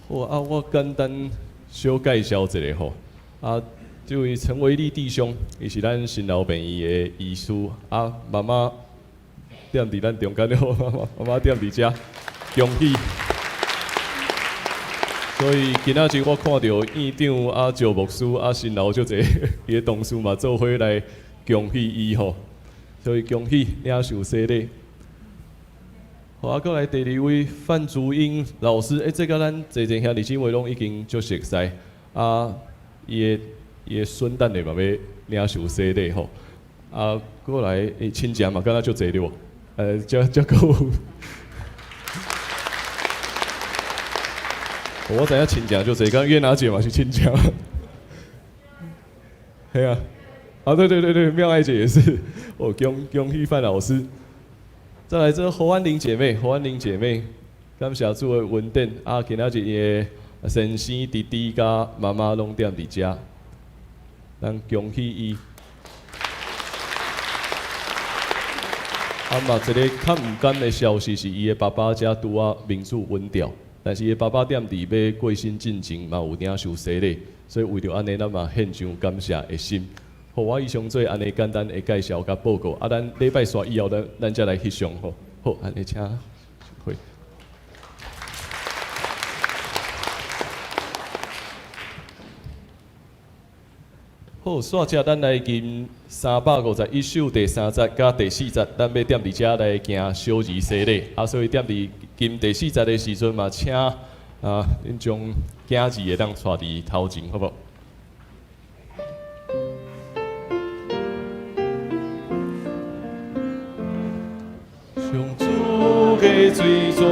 好啊，我简单小介绍一下吼。啊，这位陈维利弟兄，伊是咱新老病院的医师啊，妈妈踮伫咱中间了，妈妈踮伫遮，恭喜！所以今仔日我看到院长啊、赵牧师啊、新老足侪伊的同事嘛，做伙来恭喜伊吼，所以恭喜领受洗礼。好啊，过来第二位范竹英老师，这个咱坐坐兄弟姊妹拢已经足熟悉啊，伊的孙等的嘛要领受洗礼吼，啊，过来亲戚嘛，敢若足侪对无？这个有。我知影亲戚就这刚约拿姐嘛是亲戚，对啊，啊对，妙爱姐也是，哦恭喜范老师。再来这侯安玲姐妹，感谢主的恩典啊，今仔日的先生弟弟甲妈妈拢踮伫遮，咱恭喜伊。啊嘛，一个较毋甘的消息是，伊的爸爸遮拄啊民主稳调。但是伊爸爸踮伫要过身进前嘛有领受洗礼，所以为着安尼，咱嘛献上感谢的心。好，我以上做安尼简单的介绍甲报告，啊，咱礼拜煞以后，咱再来翕相吼。好，安尼请会。好，煞车咱来吟351首第3节甲第4节，咱要踮伫遮来行小字洗礼，啊，所以踮伫吟第4节的时阵嘛，请恁将囝字会当带伫头前，好无？上主的水泉。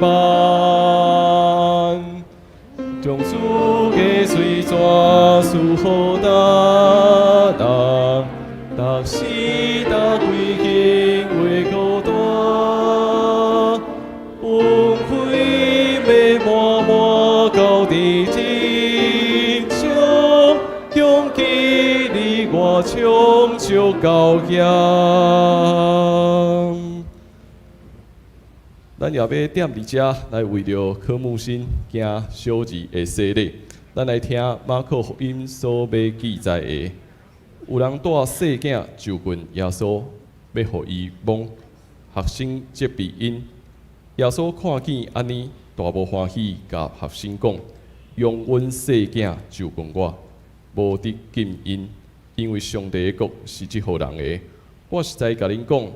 伴，将主的水泉赐予逐时逐规经话孤单，恩惠要满满到地真上，向基你我唱祝高扬。咱也要踮伫遮来为着科目新行小字的洗礼，咱来听马可福音所要记载的：有人带细囝就近耶稣，要互伊摸。学生责备因，耶稣看见安尼，大无欢喜，甲学生讲：用阮细囝就近我，无得禁因，因为上帝的国是即号人的。我实在甲恁讲。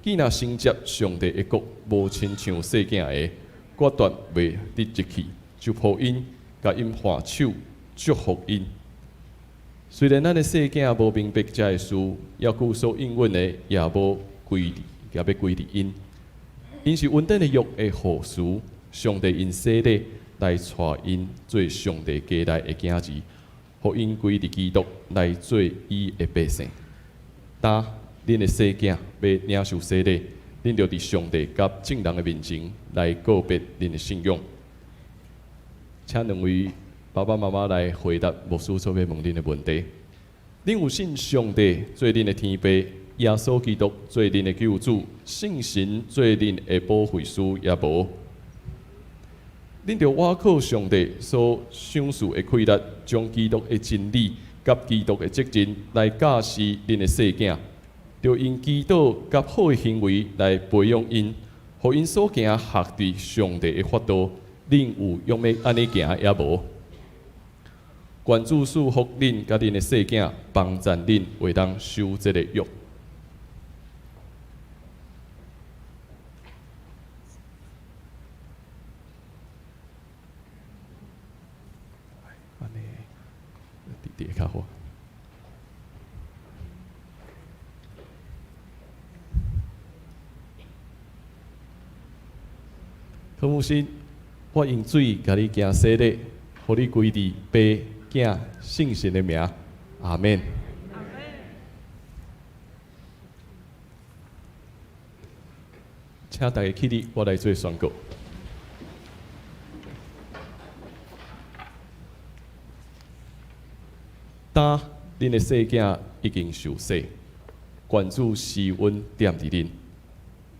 既若承接上帝的国，无亲像细囝的，决绝袂得入去，就抱因，甲因换手，祝福因。虽然咱的细囝无明白这个事，要故所应允的也无归，也要归伫因。因是稳定的约的护士，上帝因洗礼来带因做上帝家内的囝子，互因归伫基督来做伊的百姓。恁的细囝要领受洗礼，恁就伫上帝甲正人的面前来告别恁的信仰。请两位爸爸妈妈来回答牧师所要问恁的问题。恁有信上帝做恁的天父，耶稣基督做恁的救主，圣神做恁的保惠师也无？恁就倚靠上帝所赏赐的气力，将基督的真理甲基督的责任来教示恁的细囝。就因祈祷甲好的行为来培养因，互因所行学伫上帝的法度，恁有用要安尼行也无？愿主赐福恁甲恁的细囝，帮赞恁会当守这个约。安尼，弟弟较好。科目新，我用水甲你行洗礼，互你归伫爸、囝、圣神的名，阿免。请大家起立，我来做宣告。当恁的细囝已经受洗，愿主施恩点伫恁，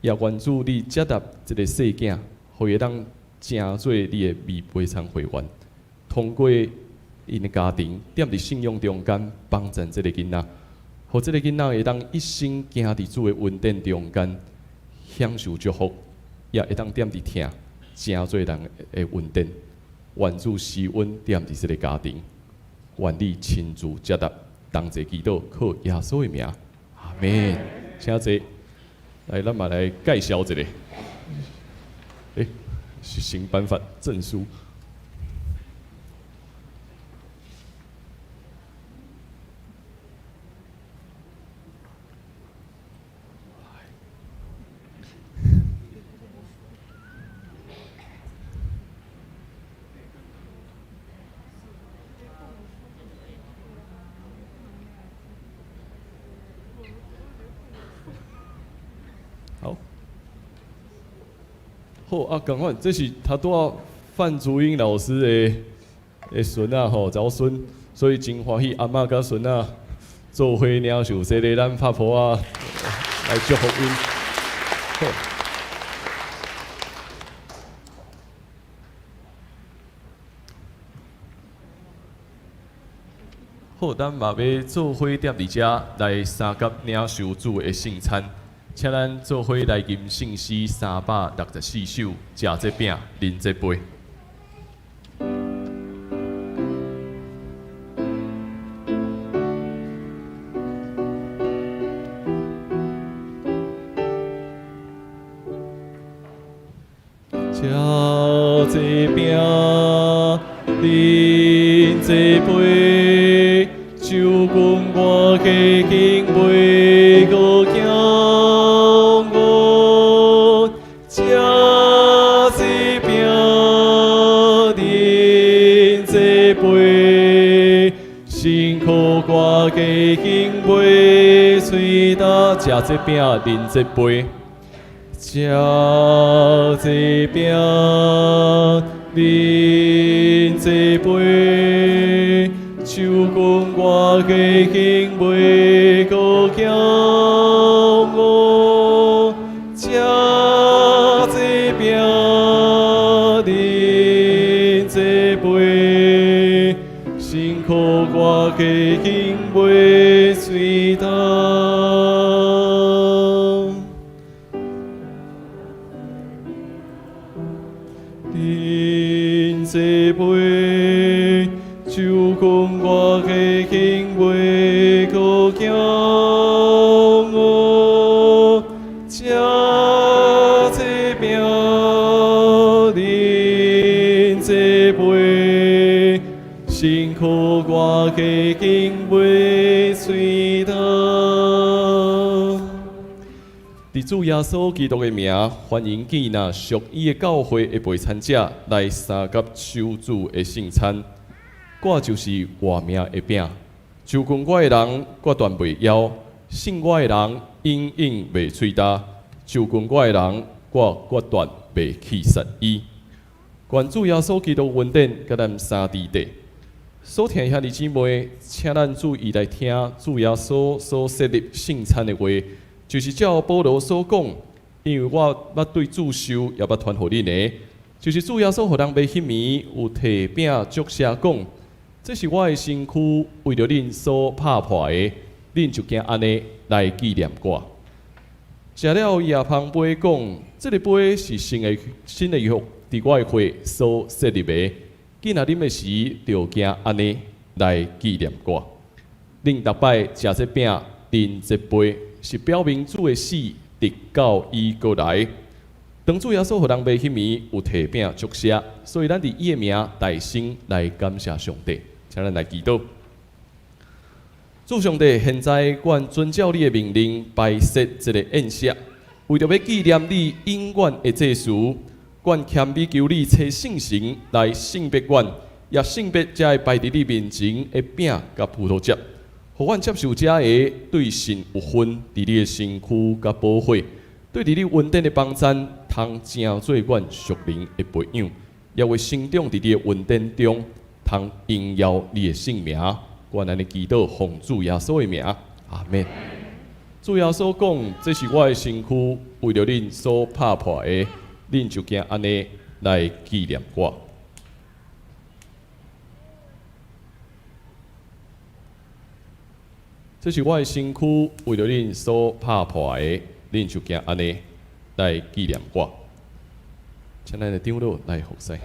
也愿主你接纳这个细囝，互伊当成做你的未陪参会员，通过因的家庭踮伫信仰中间帮助这个囡仔，互这个囡仔会当一生行伫主的恩典中间享受祝福，也会当踮伫听成做人的恩典。愿主施恩点伫这个家庭，愿你亲自接纳，同齐祈祷，靠耶稣的名，阿门。请坐，来，咱嘛来介绍一下，是新颁发证书。好啊，赶快，这是他拄啊范竹英老师的孙啊吼，查某孙，所以真欢喜阿嬷甲孙啊做伙领受洗礼，咱拍婆啊来祝福因。好，咱嘛要做伙踮伫遮来三甲领受主的圣餐。请咱做伙来吟圣诗364首，食这饼，饮这杯。食这饼，饮这杯，就阮我家敬畏个行。我家敬杯，随他食这饼，饮这杯，食这饼，饮这杯，就阮我家敬杯个骄傲，食这饼，饮这杯，辛苦我家敬杯随他。饮这杯，就阮我家敬杯个骄傲，食这饼，饮这杯，辛苦我家敬杯随他。伫主耶稣基督的名，欢迎见那属伊的教会的陪参者来三甲守主的圣餐。我就是活命的饼，就近我的人决断袂枵，信我的人永远袂喙焦，就近我的人我决断袂去杀伊。愿主耶稣基督恩典甲咱三弟弟。所听兄弟姊妹，请咱注意来听主耶稣所设立圣餐的话，就是照保罗所讲，因为我捌对主受，也捌传互恁的，就是主耶稣互人买迄暝有摕饼祝谢讲，这是我的身躯，为着恁所拍破的，恁就惊安尼来纪念我。食了夜旁杯讲，这个杯是新的约，伫我的血所设立的。今仔啉的时，就惊安尼来纪念我。恁逐摆食这饼，饮这杯，是表明主的死直到伊过来。当主耶稣互人买迄暝有摕饼祝谢，所以咱伫伊的名大声来感谢上帝。请咱来祈祷。主上帝，现在阮遵照你的命令摆设这个宴席，为着要纪念你永远的祭祀。阮谦卑求你找圣神来圣别阮，也圣别才会摆伫你面前的饼甲葡萄汁，互阮接受者的对神有份，伫你的身躯甲保护，对伫你恩典的帮赞，通成做阮属灵的培养，也会成长伫你的恩典中，通荣耀你的圣名。愿咱的祈祷奉主耶稣的名，阿门。主耶稣讲，这是我的身躯，为着恁所拍破的，恁就惊安尼来纪念我。这是我的身躯，为着恁所拍破的，恁就惊安尼来纪念我。请咱的长老来服侍。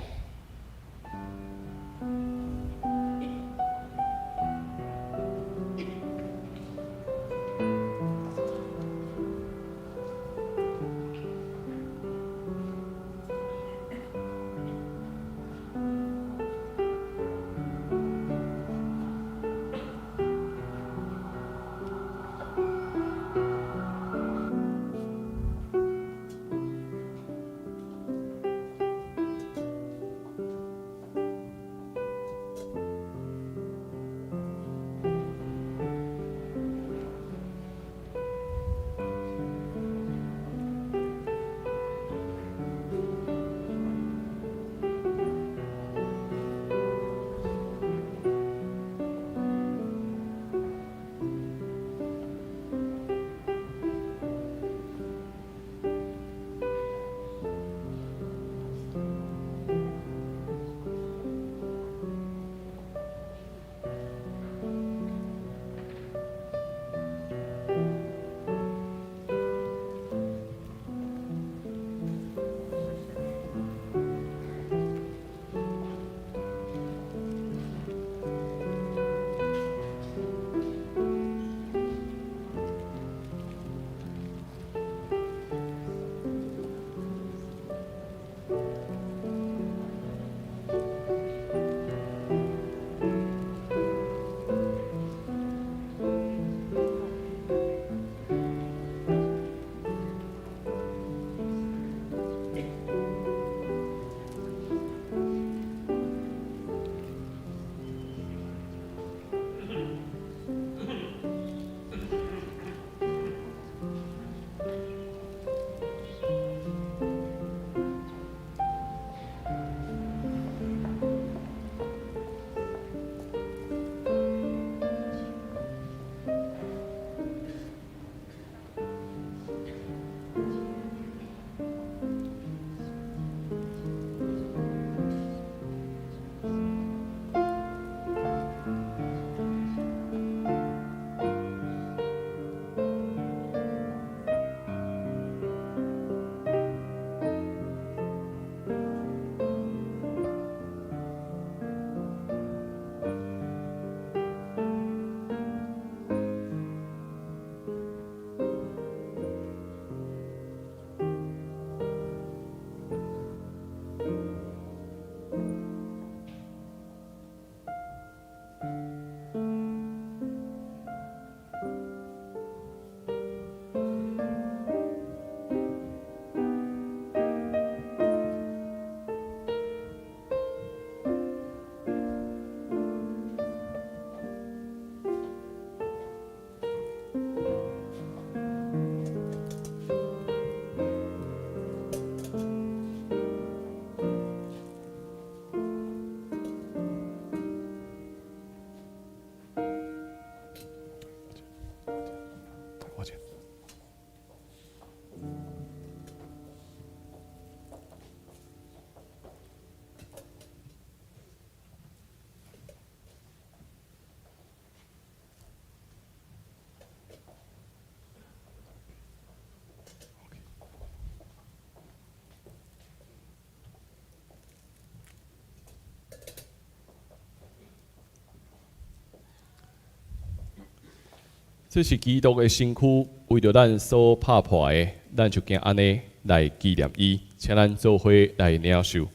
这是基督的身躯，为着咱所拍破的，咱就惊安尼来纪念伊，请咱做伙来领受。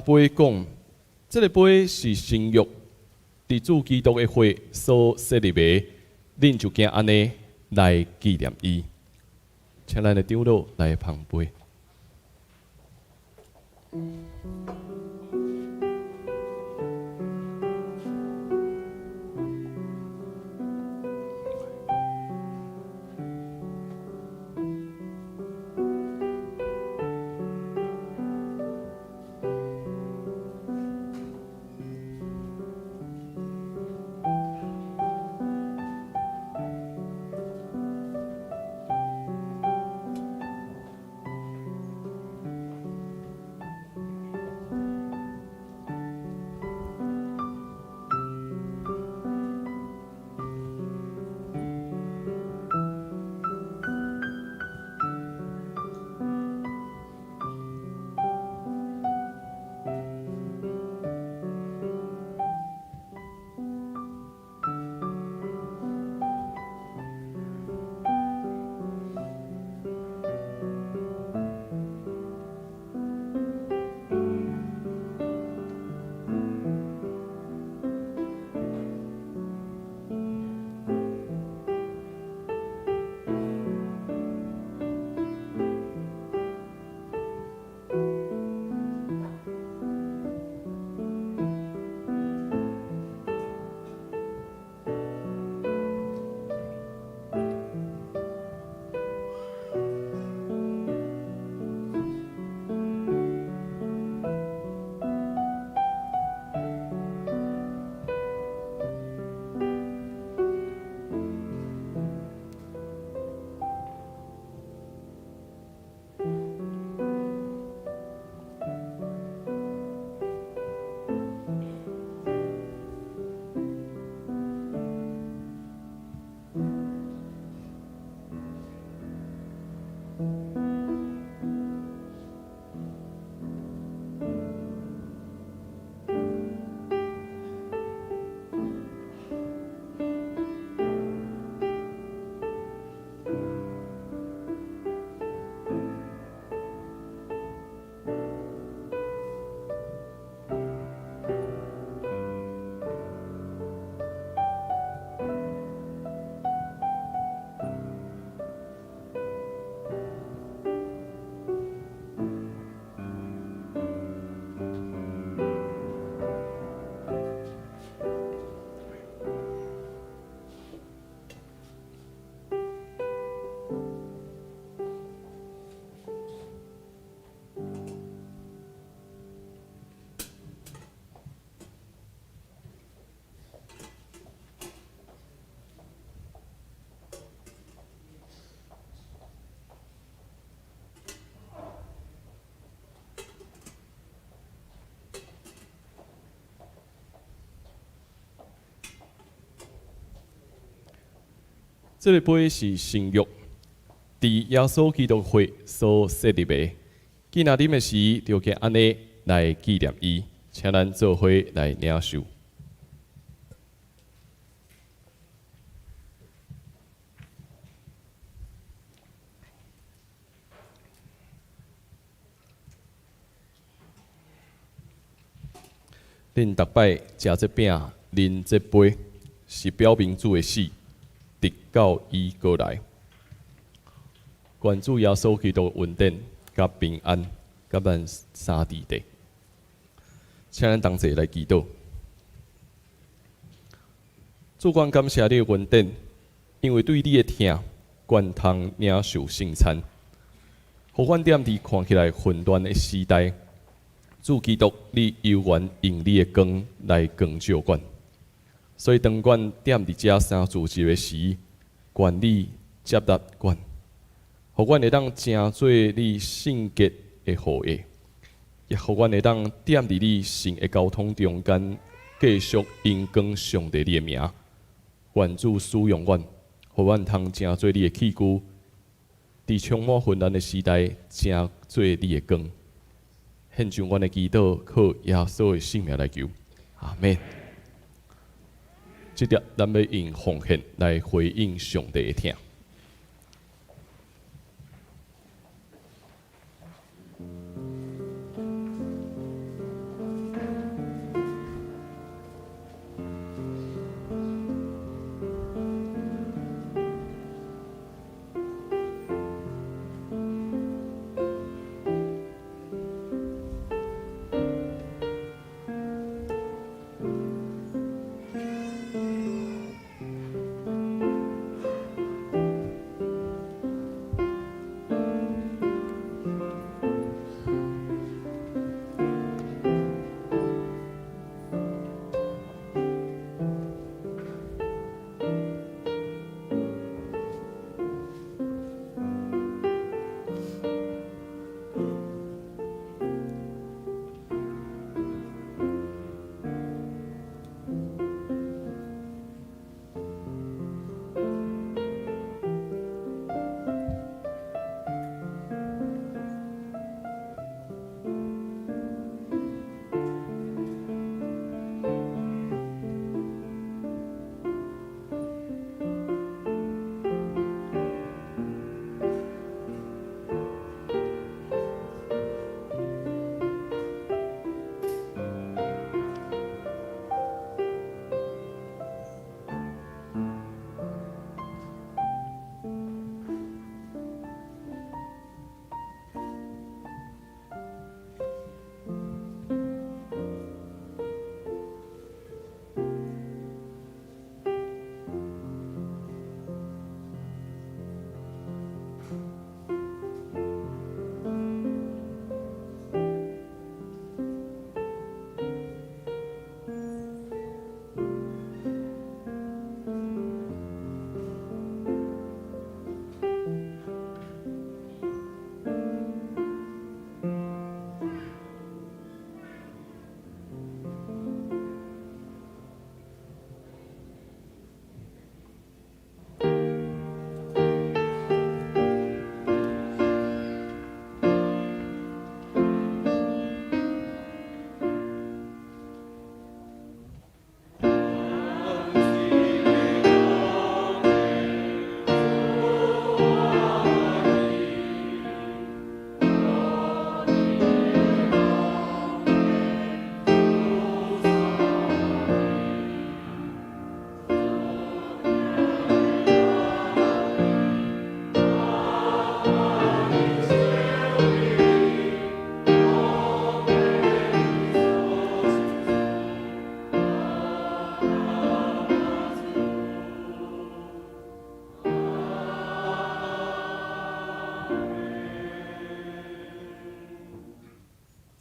杯讲，这个杯是新约。伫主基督的血所设立的，恁就惊安尼来纪念伊，请咱的长老来旁杯。这个杯是圣约，伫耶稣基督会所设立的。今仔啉的时，就给安尼来纪念伊，请咱做伙来领受。恁逐摆食这饼、啉这杯，是表明主的死，直到伊过来。愿主耶稣基督恩典、甲平安、甲咱三地地。请咱同齐来祈祷。主，愿感谢你的恩典，因为对你的听，愿通领受圣餐，互阮踮伫看起来混乱的时代。主基督，你犹原用你的光来光照阮，所以当阮踮伫遮三主日的时，愿你接纳阮，互阮会当成做你圣洁的后裔，也互阮会当踮伫你神的交通中间，继续荣光上帝你的名。愿主使用阮，互阮通成做你的器具，伫充满混乱的时代，成做你的光。献上阮的祈祷，靠耶稣的性命来求，阿门。这条咱要用奉献来回应上帝的听。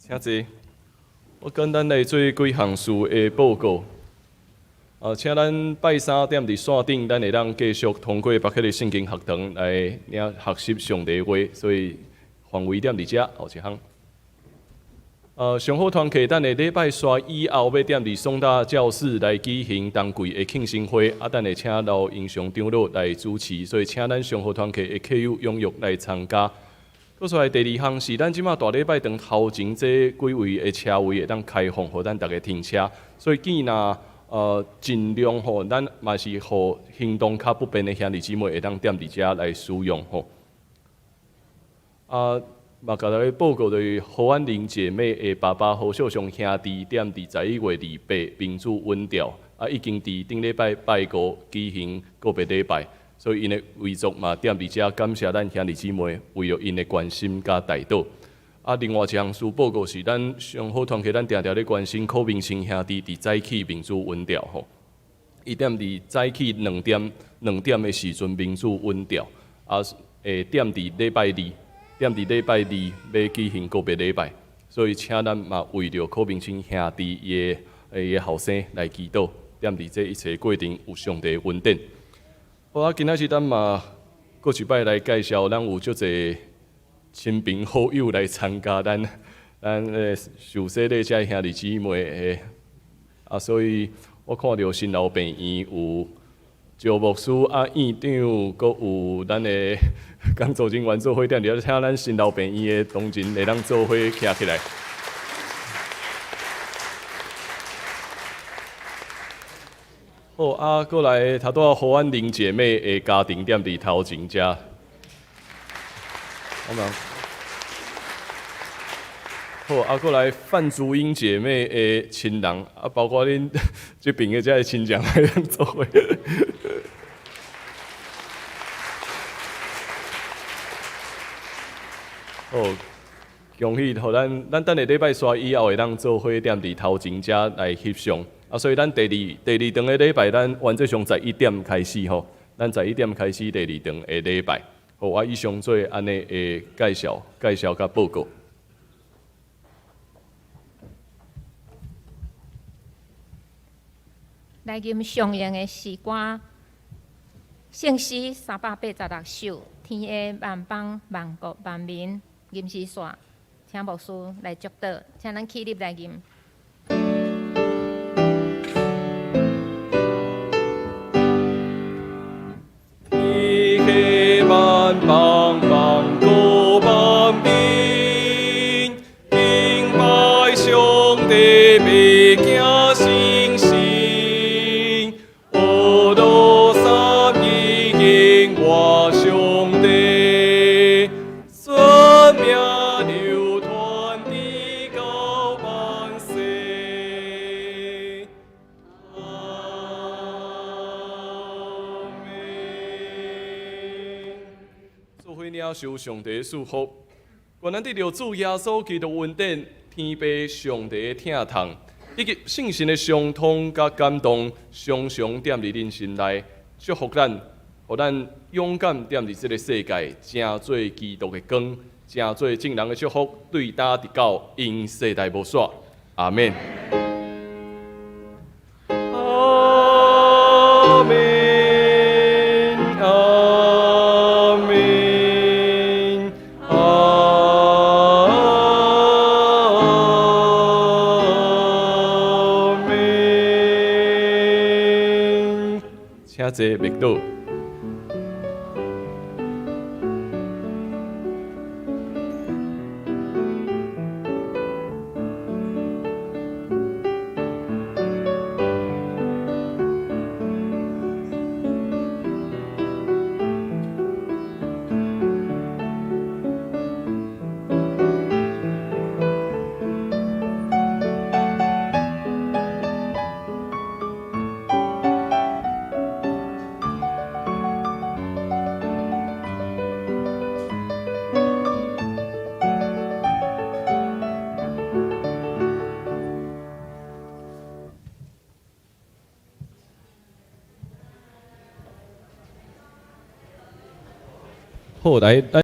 请坐。我简单来做几项事的报告。请咱拜三点伫线顶，咱会当继续通过北克的圣经学堂来领学习上帝话，所以范围点伫遮后一项。上好团契，等下礼拜三以后要踮伫松大教室来举行当季的庆生会，等下请老英雄长老来主持，所以请咱上好团契的客友踊跃来参加。搁出来第二项是，咱即马大礼拜堂头前这几位的车位会当开放，互咱大家停车，所以见尽量吼，咱嘛是互行动较不便的兄弟姊妹会当踮伫遮来使用吼。嘛，甲大家报告就是何安玲姐妹的爸爸何秀雄兄弟踮伫11月28民主稳调，已经伫顶礼拜拜五举行告别礼拜，所以因的遗族嘛踮伫遮感谢咱兄弟姊妹为了因的关心甲带导。另外一项事报告是咱上好团契，咱定定咧关心柯明清兄弟伫早起民主稳调吼，伊踮伫早起2点的时阵民主稳调，会踮伫礼拜二。踮伫礼拜二要举行告别礼拜，所以请咱嘛为着柯明清兄弟伊的后生来祈祷，踮伫这一切过程有上帝恩典。好今仔日咱嘛过一摆来介绍，咱有足侪亲朋好友来参加咱受洗礼遮兄弟姊妹所以我看到新老病院有赵牧师院长，阁有咱的工作人员做伙踮伫，请咱新老病院的同仁会当做伙徛起来。好过来头拄何安玲姐妹的家庭踮伫头前遮。好，过来范竹英姐妹的亲人，包括恁这边的遮的亲戚来当做伙。恭喜！互咱等下礼拜三以后会当做伙踮伫头前遮来翕相。所以咱第二堂的礼拜，咱原则上11点开始吼，咱11点开始第二堂的礼拜。好，以上做安尼的介绍甲报告。来吟上演的诗歌，圣诗386首，天下万邦万国万民，吟诗线，请牧师来祝祷，请咱起立来吟。天下万邦万国万民，敬拜上帝，未惊星星。受上帝祝福，愿咱得着主耶稣基督恩典、天父上帝的疼痛，以及圣神的相通甲感动，常常踮伫恁心内，祝福咱，互咱勇敢踮伫这个世界，正做基督的光，正做正人的祝福，对答直到因世代无煞。阿免。阿免。坐密道。好，来，咱